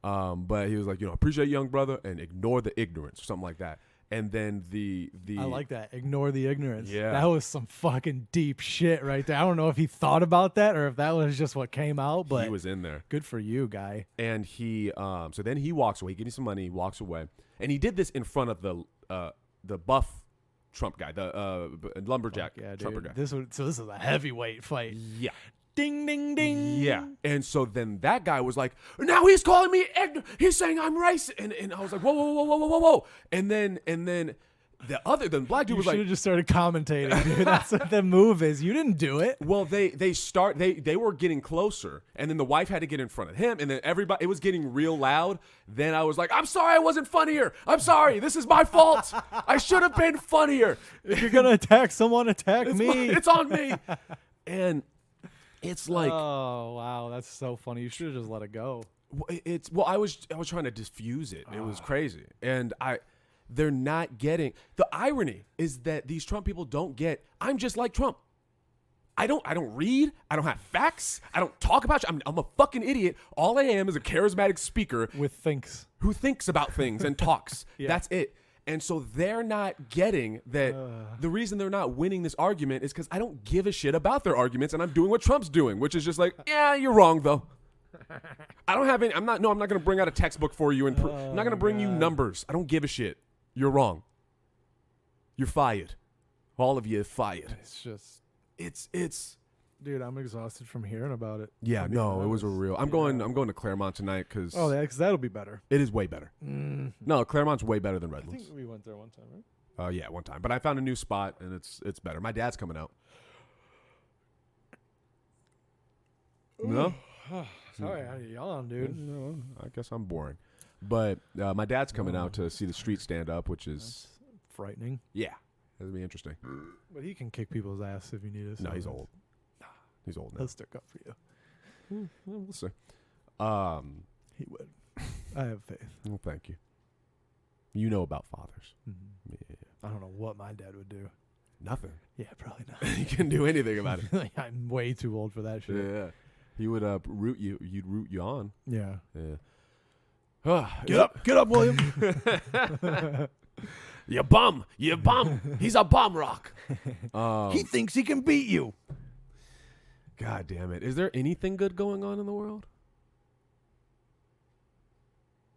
Yeah. But he was like, appreciate young brother and ignore the ignorance or something like that. And then the I like that. Ignore the ignorance. Yeah. That was some fucking deep shit right there. I don't know if he thought about that or if that was just what came out, but he was in there. Good for you, guy. And he so then he walks away, he gives me some money, he walks away. And he did this in front of the buff Trump guy, the lumberjack Trumper guy. This is a heavyweight fight. Yeah. Ding ding ding. Yeah. And so then that guy was like, now he's calling me ignorant. He's saying I'm racist. And I was like, whoa. And then the black dude was like, you should have just started commentating, dude. That's what the move is. You didn't do it. Well, they were getting closer, and then the wife had to get in front of him, and then everybody, it was getting real loud. Then I was like, I'm sorry I wasn't funnier. I'm sorry. This is my fault. I should have been funnier. If you're going to attack someone, attack me. It's on me. And it's like, oh, wow. That's so funny. You should have just let it go. I was trying to diffuse it. It was crazy. And they're not getting, the irony is that these Trump people don't get, I'm just like Trump. I don't read. I don't have facts. I don't talk about you. I'm a fucking idiot. All I am is a charismatic speaker who thinks about things and talks. Yeah. That's it. And so they're not getting that. The reason they're not winning this argument is because I don't give a shit about their arguments, and I'm doing what Trump's doing, which is just like, yeah, you're wrong though. I don't have any. I'm not going to bring out a textbook for you, and I'm not going to bring you numbers. I don't give a shit. You're wrong. You're fired. All of you are fired. It's just, it's. Dude, I'm exhausted from hearing about it. Yeah, no, it was a real. I'm going to Claremont tonight because. Oh, because that'll be better. It is way better. No, Claremont's way better than Redlands. I think we went there one time, right? Yeah, one time. But I found a new spot and it's better. My dad's coming out. No. Sorry, I yawn, dude. No, I guess I'm boring. But my dad's coming out to see the street stand up, which is frightening. Yeah, it'll be interesting. But he can kick people's ass if you need us. No, he's old. He's old now. He'll stick up for you. We'll see. He would. I have faith. Well, thank you. You know about fathers. Mm-hmm. Yeah. I don't know what my dad would do. Nothing. Yeah, probably not. He couldn't do anything about it. I'm way too old for that shit. Yeah. He would root you. You'd root you on. Yeah. Yeah. Get up, William. You bum. He's a bum rock. He thinks he can beat you. God damn it. Is there anything good going on in the world?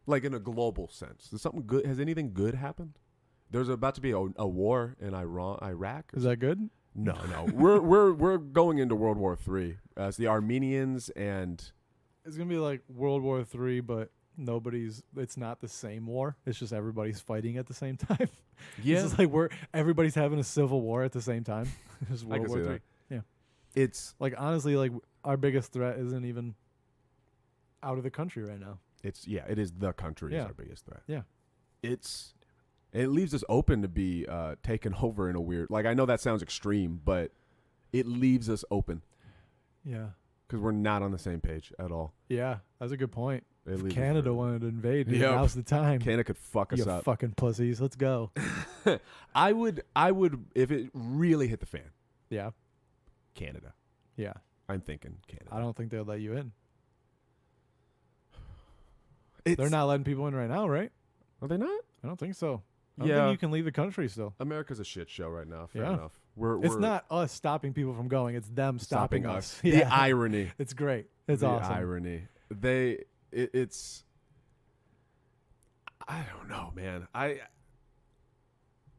Like in a global sense. Is something good? Has anything good happened? There's about to be a war in Iraq. Is that good? No. We're going into World War III. It's the Armenians and it's gonna be like World War III, but it's not the same war. It's just everybody's fighting at the same time. Yeah. It's just like everybody's having a civil war at the same time. It's World War III. Yeah. It's like honestly, like our biggest threat isn't even out of the country right now. It is the country is our biggest threat. Yeah. It leaves us open to be taken over in a weird, like, I know that sounds extreme, but it leaves us open. Yeah. Because we're not on the same page at all. Yeah, that's a good point. If Canada wanted to invade, now's the time. Canada could fuck us up. You fucking pussies. Let's go. I would, if it really hit the fan. Yeah. Canada. Yeah. I'm thinking Canada. I don't think they'll let you in. They're not letting people in right now, right? Are they not? I don't think so. I don't think you can leave the country still. America's a shit show right now. Fair enough. It's not us stopping people from going. It's them stopping us. The irony. It's great. It's awesome. The irony. It's. I don't know, man.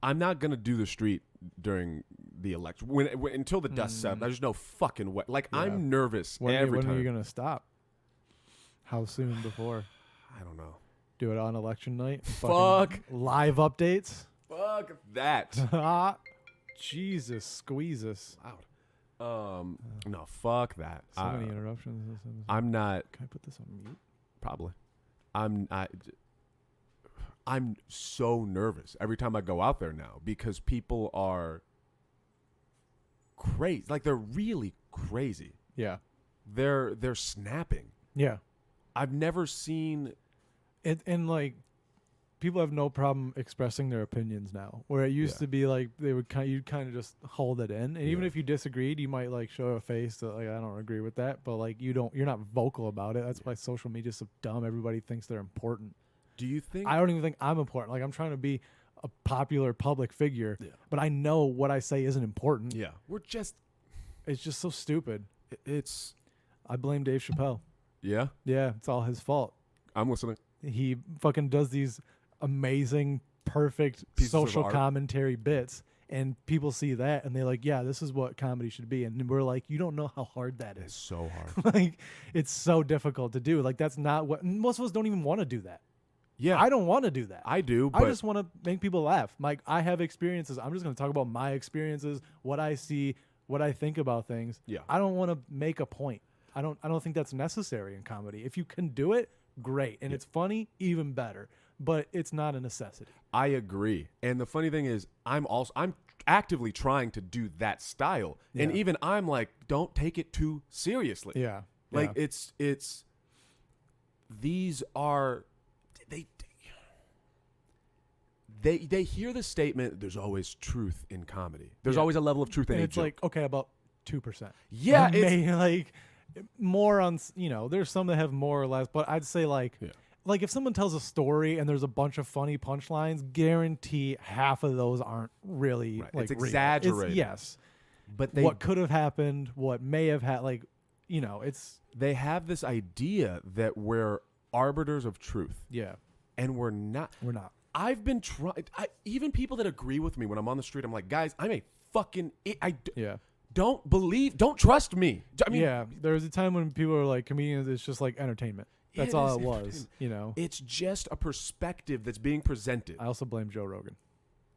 I'm not gonna do the street during the election until the dust settles. There's no fucking way. Like I'm nervous every time. When are you gonna stop? How soon before? I don't know. Do it on election night. Fuck. Live updates. Fuck that. Jesus, squeezes. Loud. No, fuck that. So many interruptions. I'm not. Can I put this on mute? Probably. I'm so nervous every time I go out there now because people are crazy. Like, they're really crazy. Yeah. They're snapping. Yeah. I've never seen it, and like people have no problem expressing their opinions now. Where it used to be like you'd kind of just hold it in, and even if you disagreed, you might like show a face that like I don't agree with that, but like you're not vocal about it. That's why social media's so dumb. Everybody thinks they're important. Do you think? I don't even think I'm important. Like I'm trying to be a popular public figure, but I know what I say isn't important. Yeah, It's just so stupid. I blame Dave Chappelle. Yeah? Yeah, it's all his fault. I'm listening. He fucking does these amazing, perfect Pieces social of art. commentary bits, and people see that, and they're like, yeah, this is what comedy should be. And we're like, you don't know how hard that It's is. so hard. Like, it's so difficult to do. Like, that's not what... Most of us don't even want to do that. Yeah. I don't want to do that. I do, but... I just want to make people laugh. Like, I have experiences. I'm just going to talk about my experiences, what I see, what I think about things. Yeah. I don't want to make a point. I don't think that's necessary in comedy. If you can do it, great. And it's funny, even better. But it's not a necessity. I agree. And the funny thing is, I'm actively trying to do that style. Yeah. And even I'm like, don't take it too seriously. Yeah. Like it's these are they hear the statement, there's always truth in comedy. There's always a level of truth in and a it's joke. like, okay, about 2%. Yeah, And it's like more on, there's some that have more or less, but I'd say like if someone tells a story and there's a bunch of funny punchlines, guarantee half of those aren't really like it's real. exaggerated. Yes. But what could have happened, what may have had, it's... They have this idea that we're arbiters of truth. Yeah. And we're not. We're not. I've been trying... Even people that agree with me when I'm on the street, I'm like, guys, I'm a fucking... Don't trust me. I mean, there was a time when people were like, comedians, it's just like entertainment. That's all it was, It's just a perspective that's being presented. I also blame Joe Rogan.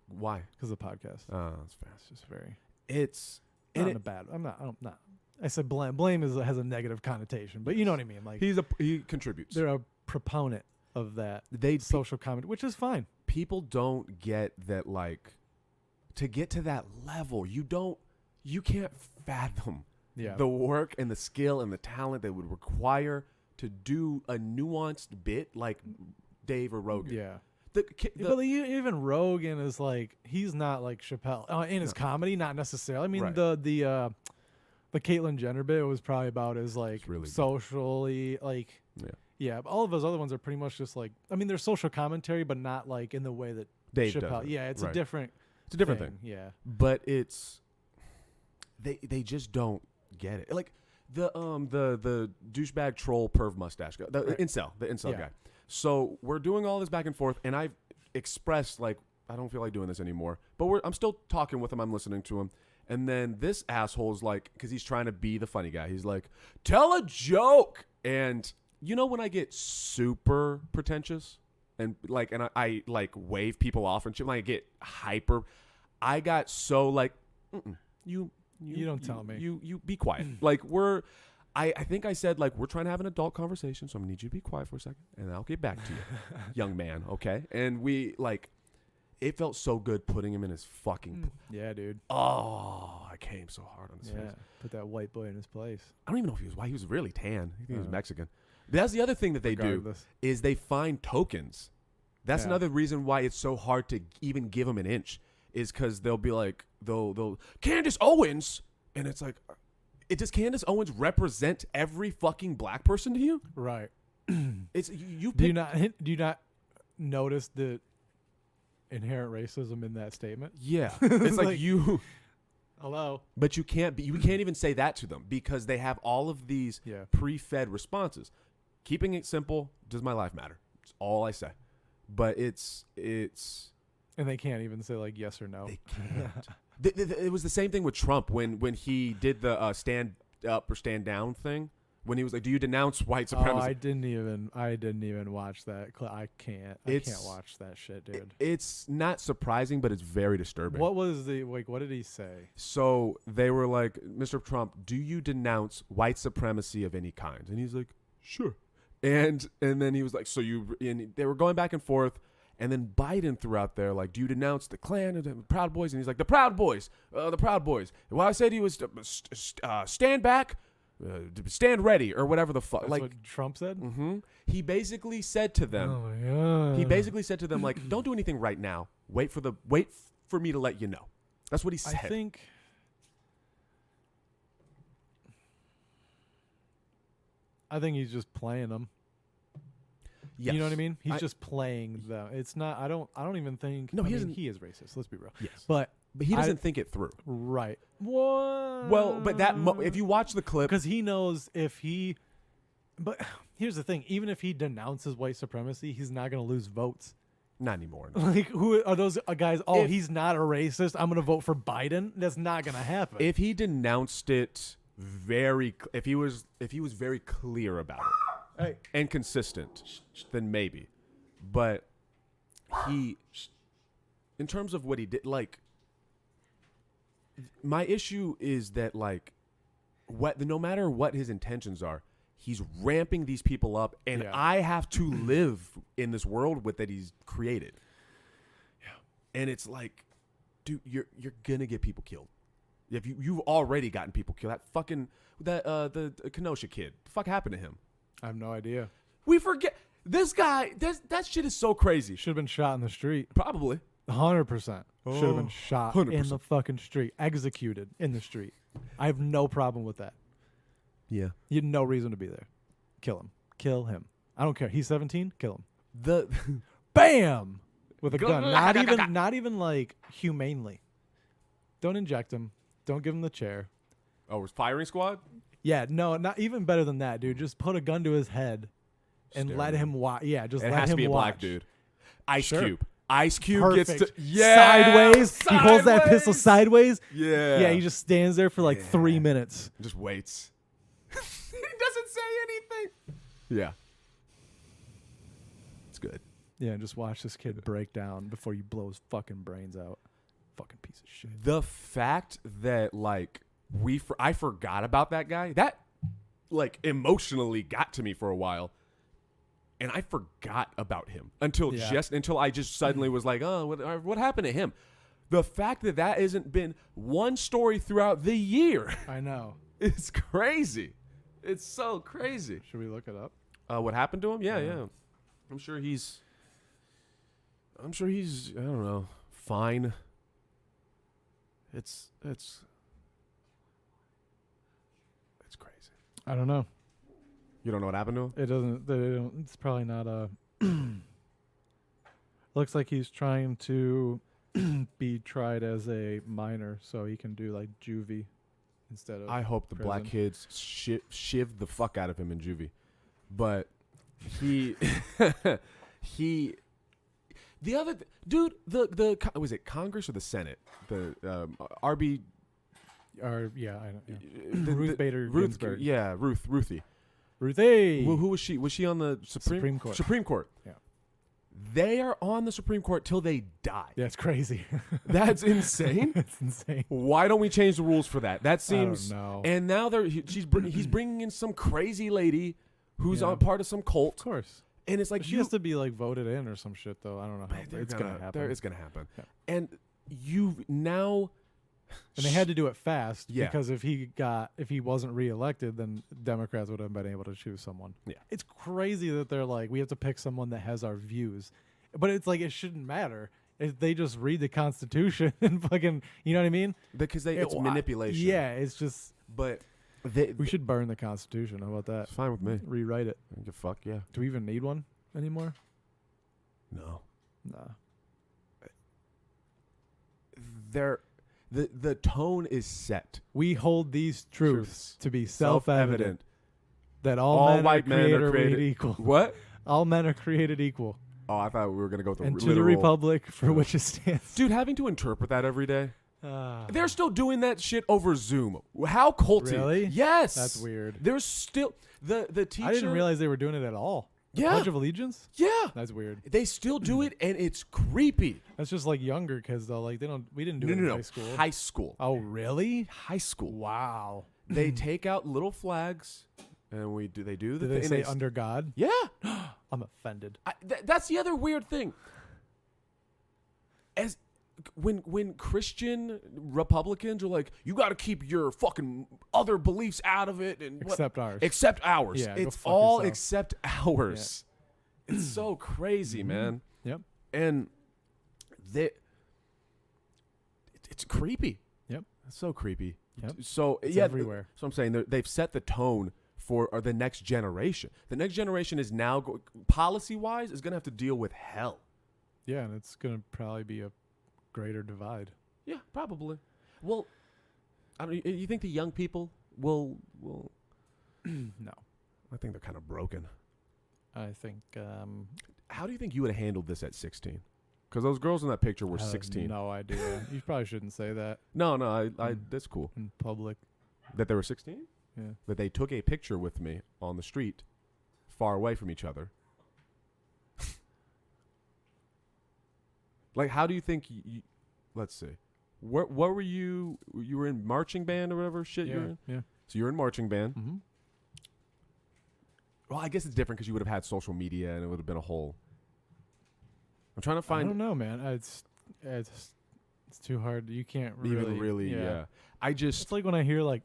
Why? Because of the podcast. Oh, that's fair. It's just very... It's... Not in a bad... I'm not... I said blame. Blame has a negative connotation, but you know what I mean. Like he contributes. They're a proponent of that social comedy, which is fine. People don't get that, like, to get to that level, you can't fathom the work and the skill and the talent that would require to do a nuanced bit like Dave or Rogan. Yeah. But even Rogan is like, he's not like Chappelle in his comedy, not necessarily. I mean, the Caitlyn Jenner bit was probably about as like really socially like but all of those other ones are pretty much just like, I mean, they're social commentary, but not like in the way that Dave Chappelle. does. Yeah, it's a different thing. Yeah, but it's they just don't get it. Like the douchebag troll perv mustache guy, the incel guy. So we're doing all this back and forth, and I've expressed like I don't feel like doing this anymore. But I'm still talking with him. I'm listening to him. And then this asshole is like, because he's trying to be the funny guy, he's like, tell a joke. And when I get super pretentious and I like wave people off and shit, when I get hyper, I got so like, you don't tell me. You be quiet. Like I think I said like, we're trying to have an adult conversation, so I'm gonna need you to be quiet for a second and I'll get back to you, young man. Okay. And we like, it felt so good putting him in his fucking... Yeah, dude. Oh, I came so hard on his face. Put that white boy in his place. I don't even know if he was white. He was really tan. I think he was Mexican. But that's the other thing that they do, is they find tokens. That's another reason why it's so hard to even give him an inch, is because they'll be like, they'll Candace Owens, and it's like, does Candace Owens represent every fucking black person to you? Right. It's you. Do you not notice the inherent racism in that statement? Yeah. It's like you hello. But you can't even say that to them because they have all of these pre-fed responses. Keeping it simple, does my life matter? It's all I say. But it's and they can't even say like yes or no. They can't. It was the same thing with Trump when he did the stand up or stand down thing. when he was like, "Do you denounce white Oh, supremacy?" I didn't even watch that. I can't watch that shit, dude. It's not surprising, but it's very disturbing. What was what did he say? So they were like, "Mr. Trump, do you denounce white supremacy of any kind?" And he's like, "Sure." And then he was like, and they were going back and forth. And then Biden threw out there, like, "Do you denounce the Klan and the Proud Boys?" And he's like, "The Proud Boys, the Proud Boys." Well, I said he was stand back, stand ready, or whatever the fuck. That's Like what Trump said. He basically said to them. Oh my god. He basically said to them, like, "Don't do anything right now. Wait for me to let you know." That's what he said. I think he's just playing them. Yes. You know what I mean? He's just playing them. It's not. I don't even think. No, he isn't. He is racist. Let's be real. Yes. But he doesn't think it through. Right. What? Well, but if you watch the clip, because he knows if he. But here's the thing: even if he denounces white supremacy, he's not going to lose votes. Not anymore. No. Like, who are those guys? Oh, he's not a racist. I'm going to vote for Biden. That's not going to happen. If he denounced it if he was very clear about it. Hey. And consistent, then maybe. But in terms of what he did, like, my issue is that, like, no matter what his intentions are, he's ramping these people up, and I have to live in this world that he's created. Yeah. And it's like, dude, you're gonna get people killed. If you've already gotten people killed. That fucking the Kenosha kid. The fuck happened to him? I have no idea. We forget this guy. That shit is so crazy. Should have been shot in the street. Probably 100%. Should have been shot 100%. in the fucking street, executed in the street. I have no problem with that. Yeah, you had no reason to be there. Kill him. Kill him. I don't care. He's 17. Kill him. Bam with a gun. Not even like humanely. Don't inject him. Don't give him the chair. Oh, it's firing squad. Yeah, no, not even better than that, dude. Just put a gun to his head and let him watch. Yeah, just let him watch. It has to be a black dude. Ice Cube. Ice Cube Perfect. gets to sideways. He holds that pistol sideways. Yeah. Yeah, he just stands there for like 3 minutes. Just waits. He doesn't say anything. Yeah. It's good. Yeah, just watch this kid break down before you blow his fucking brains out. Fucking piece of shit. The fact that, like, I forgot about that guy, that, like, emotionally got to me for a while, and I forgot about him until I just suddenly was like, oh, what happened to him? The fact that hasn't been one story throughout the year. I know. It's crazy. It's so crazy. Should we look it up? What happened to him? Yeah. I'm sure he's I don't know, fine. It's crazy. I don't know. You don't know what happened to him? It doesn't. It's probably not a. Looks like he's trying to be tried as a minor, so he can do like juvie instead of. I hope the prison. black kids shiv the fuck out of him in juvie, but he the other dude, was it Congress or the Senate? The RB. I know. Ruth Bader Ginsburg. Yeah, Ruthie. Ruthie. Who was she? Was she on the Supreme Court? Supreme Court. Yeah. They are on the Supreme Court till they die. That's crazy. That's insane. That's insane. Why don't we change the rules for that? That seems. I don't know. And now he's bringing in some crazy lady who's on part of some cult. Of course. And it's like she has to be like voted in or some shit though. I don't know how it's gonna happen. It's gonna happen. Yeah. And you've now. And they had to do it fast because if he wasn't reelected, then Democrats would have been able to choose someone. Yeah. It's crazy that they're like, we have to pick someone that has our views. But it's like, it shouldn't matter. If they just read the Constitution and fucking, you know what I mean? Because it's manipulation. Yeah, it's just. But we should burn the Constitution. How about that? It's fine with me. Rewrite it. I don't give a fuck, yeah. Do we even need one anymore? No. Nah. The tone is set. We hold these truths to be self-evident that all white men are created equal. What? All men are created equal. Oh, I thought we were going to go with the and literal. to the republic for which it stands. Dude, having to interpret that every day. They're still doing that shit over Zoom. How culty? Really? Yes. That's weird. There's still the teacher. I didn't realize they were doing it at all. The Yeah. Pledge of Allegiance? Yeah. That's weird. They still do it, and it's creepy. That's just like younger kids though. Like we didn't do it in high school. High school. Oh, really? High school. Wow. They take out little flags, and they do the Did they thing. say under God? Yeah. I'm offended. That's the other weird thing. As when Christian Republicans are like, you got to keep your fucking other beliefs out of it, and Except ours. except ours. Yeah, go It's fuck all yourself. except ours. It's so crazy, man. Yep. And it's creepy. Yep. It's so creepy. Yep. So It's yeah, everywhere. So I'm saying they've set the tone for the next generation. The next generation is now policy-wise is going to have to deal with hell. Yeah, and it's gonna probably be a greater divide. Yeah, probably. Well, I don't. You think the young people will? No. I think they're kind of broken. I think How do you think you would have handled this at 16? Because those girls in that picture were I have 16. no idea. You probably shouldn't say that No, that's cool. in public. That they were 16? Yeah. That they took a picture with me on the street, far away from each other. Like, how do you think you let's see. What were you? You were in marching band or whatever shit you were in? Yeah. So you're in marching band. Mm-hmm. Well, I guess it's different because you would have had social media and it would have been a whole. I'm trying to I find don't know, man. It's too hard. You can't even really. Yeah. I just It's like when I hear like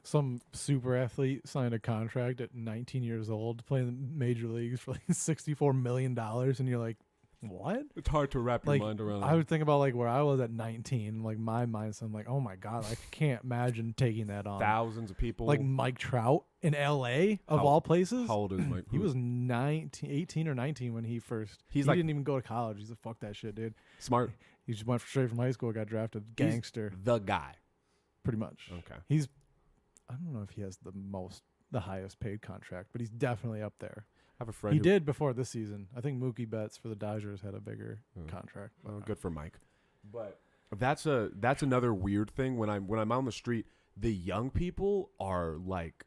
some super athlete signed a contract at 19 years old playing the major leagues for like $64 million, and you're like, what? it's hard to wrap Like, your mind around. I would think about like where I was at 19, like my mindset. I'm like, oh my god, I can't imagine taking that on. Thousands of people. Like Mike Trout in LA of How- all places. How old is Mike? He was 18 or 19 when he He didn't even go to college. He's like, fuck that shit, dude. smart. He just went straight from high school, got drafted. He's Gangster, the guy. pretty much. Okay. I don't know if he has the highest paid contract, but he's definitely up there. I have a friend. He who, did before this season. I think Mookie Betts for the Dodgers had a bigger Hmm. contract. Well, but, good for Mike. But that's another weird thing when I'm on the street. The young people are like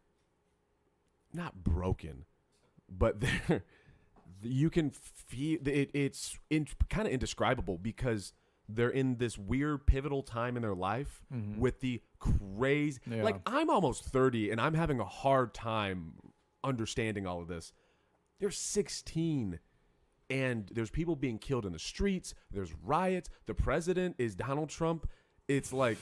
not broken, but they're you can feel it's kind of indescribable because they're in this weird pivotal time in their life Mhm. with the crazy. Yeah. Like I'm almost 30 and I'm having a hard time understanding all of this. They're 16 and there's people being killed in the streets. There's riots. The president is Donald Trump. It's like,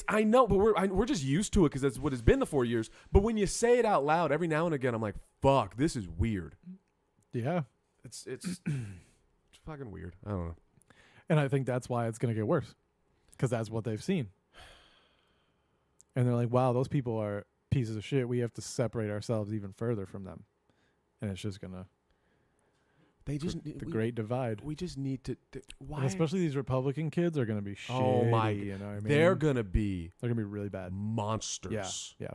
I know, but we're just used to it because that's what it's been the 4 years. But when you say it out loud every now and again, I'm like, fuck, this is weird. yeah. It's fucking weird. I don't know. And I think that's why it's going to get worse because that's what they've seen. And they're like, wow, those people are pieces of shit. We have to separate ourselves even further from them. And it's just going to, They just the great divide. We just need to. Why? And especially these Republican kids are going to be shitty. Oh my! You know what I mean? They're gonna be really bad. monsters. Yeah.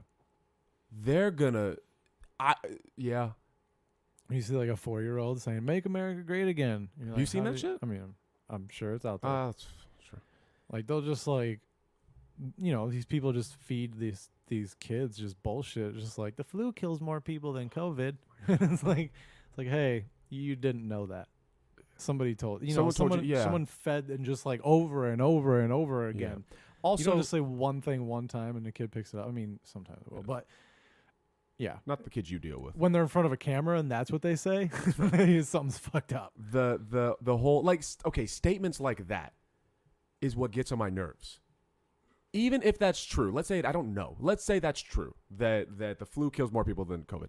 They're gonna. Yeah. You see like a 4-year-old saying, make America great again. You're like, You seen how that do you- shit? I mean, I'm sure it's out there. That's sure. Like they'll just like, these people just feed these kids just bullshit. Just like the flu kills more people than COVID. it's like, hey, you didn't know that. Somebody told Someone told you, yeah. Someone fed and just like over and over and over Yeah. again. Also, You don't just say one thing one time and the kid picks it up. I mean, sometimes it will, but yeah. not the kids you deal with. When they're in front of a camera and that's what they say, something's fucked up. The whole statements like that is what gets on my nerves. Even if that's true, let's say I don't know. Let's say that's true that the flu kills more people than COVID.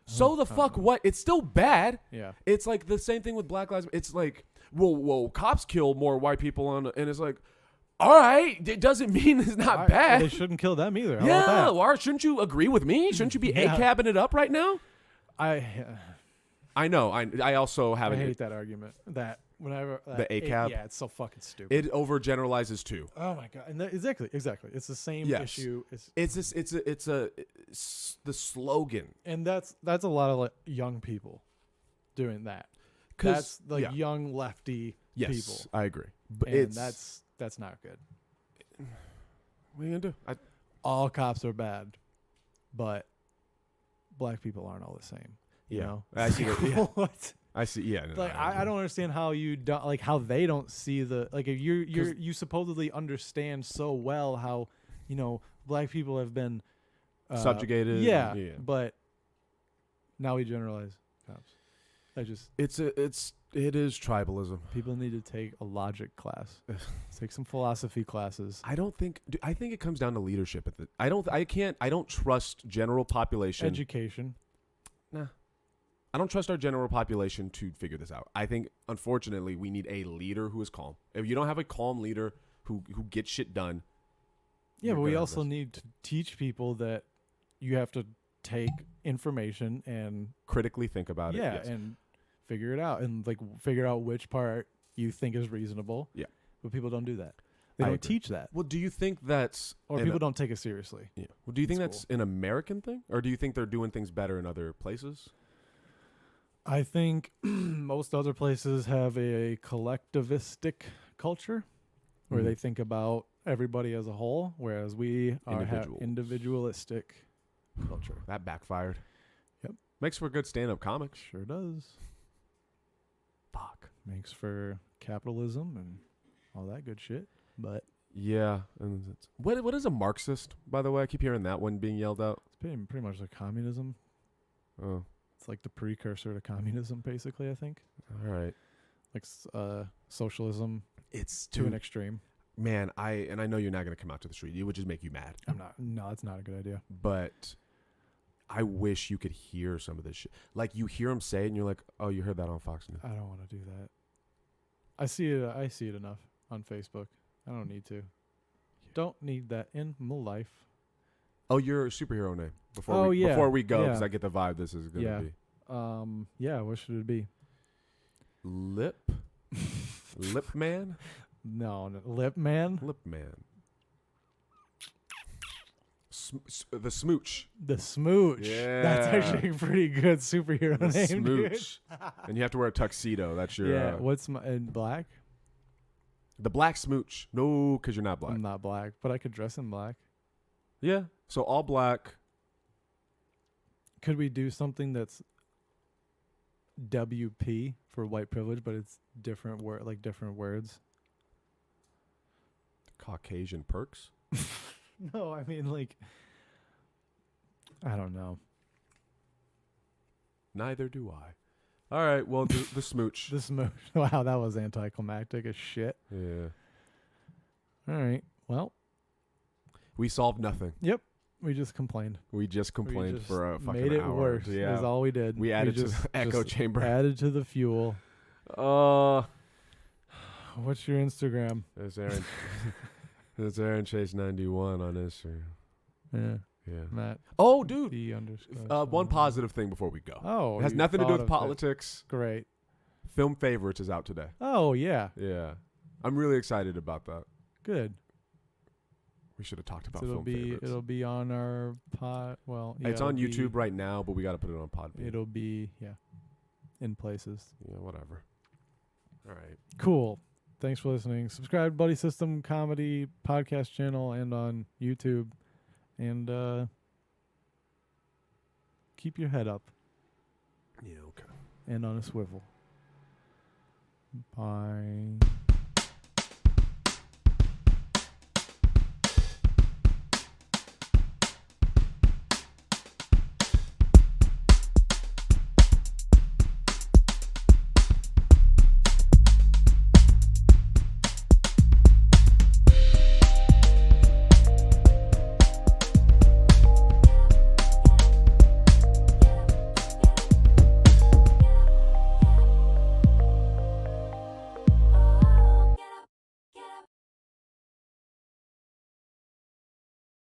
So the fuck what? It's still bad. Yeah. It's like the same thing with Black Lives. It's like, well, cops kill more white people and it's like, all right, it doesn't mean it's not bad. They shouldn't kill them either. How Yeah, about that? or shouldn't you agree with me? Shouldn't you be Yeah. A-cabbing it up right now? I know. I also have I hate that argument. That whenever The ACAB? yeah, it's so fucking stupid. it overgeneralizes too. Oh my god! And exactly. It's the same Yes. issue. It's the slogan. And that's a lot of like young people doing that. 'Cause- That's like yeah. young lefty Yes, people. I agree. But And it's that's That's not good. What are you gonna do? All cops are bad, but black people aren't all the same. You know? I see. What? I see. Yeah, no, Like I don't understand how you don't like how they don't see the like if you supposedly understand so well how black people have been subjugated. Yeah, but now we generalize cops. It is tribalism. People need to take a logic class, take some philosophy classes. I think it comes down to leadership. I don't trust general population. Education. Nah. I don't trust our general population to figure this out. I think, unfortunately, we need a leader who is calm. If you don't have a calm leader who gets shit done. Yeah, but we also need to teach people that you have to take information and critically think about it. Yeah, yes. and figure it out and like figure out which part you think is reasonable. Yeah. But people don't do that. They I don't agree. teach that. Well, do you think that's or people don't take it seriously? Yeah. Well, do you think that's an American thing, or do you think they're doing things better in other places? I think most other places have a collectivistic culture where they think about everybody as a whole, whereas we have individualistic culture. That backfired. Yep. Makes for good stand-up comics. Sure does. Fuck. Makes for capitalism and all that good shit. But yeah, and what is a Marxist, by the way? I keep hearing that one being yelled out. It's pretty much like communism. Oh. It's like the precursor to communism, basically, I think. All right. Like socialism. It's to an extreme. Man, I know you're not going to come out to the street. It would just make you mad. I'm not. No, that's not a good idea. But I wish you could hear some of this shit. Like, you hear them say it, and you're like, oh, you heard that on Fox News. I don't want to do that. I see it enough on Facebook. I don't need to. Don't need that in my life. Oh, your superhero name. Before we go, because I get the vibe this is going to be. Yeah, what should it be? Lip Man? No, Lip Man. Lip Man. The Smooch. The Smooch. Yeah. That's actually a pretty good superhero name, Smooch. And you have to wear a tuxedo. That's your... Yeah, what's in black? The Black Smooch. No, because you're not black. I'm not black, but I could dress in black. Yeah, so all black. Could we do something that's WP for white privilege, but it's different different words? Caucasian perks? No, I mean I don't know. Neither do I. All right, well, the Smooch. The Smooch. Wow, that was anticlimactic as shit. Yeah. All right, well. We solved nothing. Yep. We just complained. We just complained for a fucking hour. Made it worse. Yeah. Is all we did. We added to the echo chamber. Added to the fuel. What's your Instagram? It's Aaron. It's Aaron Chase 91 on Instagram. Yeah. Yeah. Matt. Oh, dude. One _ positive thing before we go. Oh. It has nothing to do with politics. Great. Film Favorites is out today. Oh, yeah. Yeah. I'm really excited about that. Good. We should have talked about Film Favorites. It'll be on our pod. Well, yeah, it's on YouTube right now, but we got to put it on Podbean. It'll be, in places. Yeah, whatever. All right. Cool. Thanks for listening. Subscribe to Buddy System Comedy podcast channel and on YouTube. And keep your head up. Yeah, okay. And on a swivel. Bye.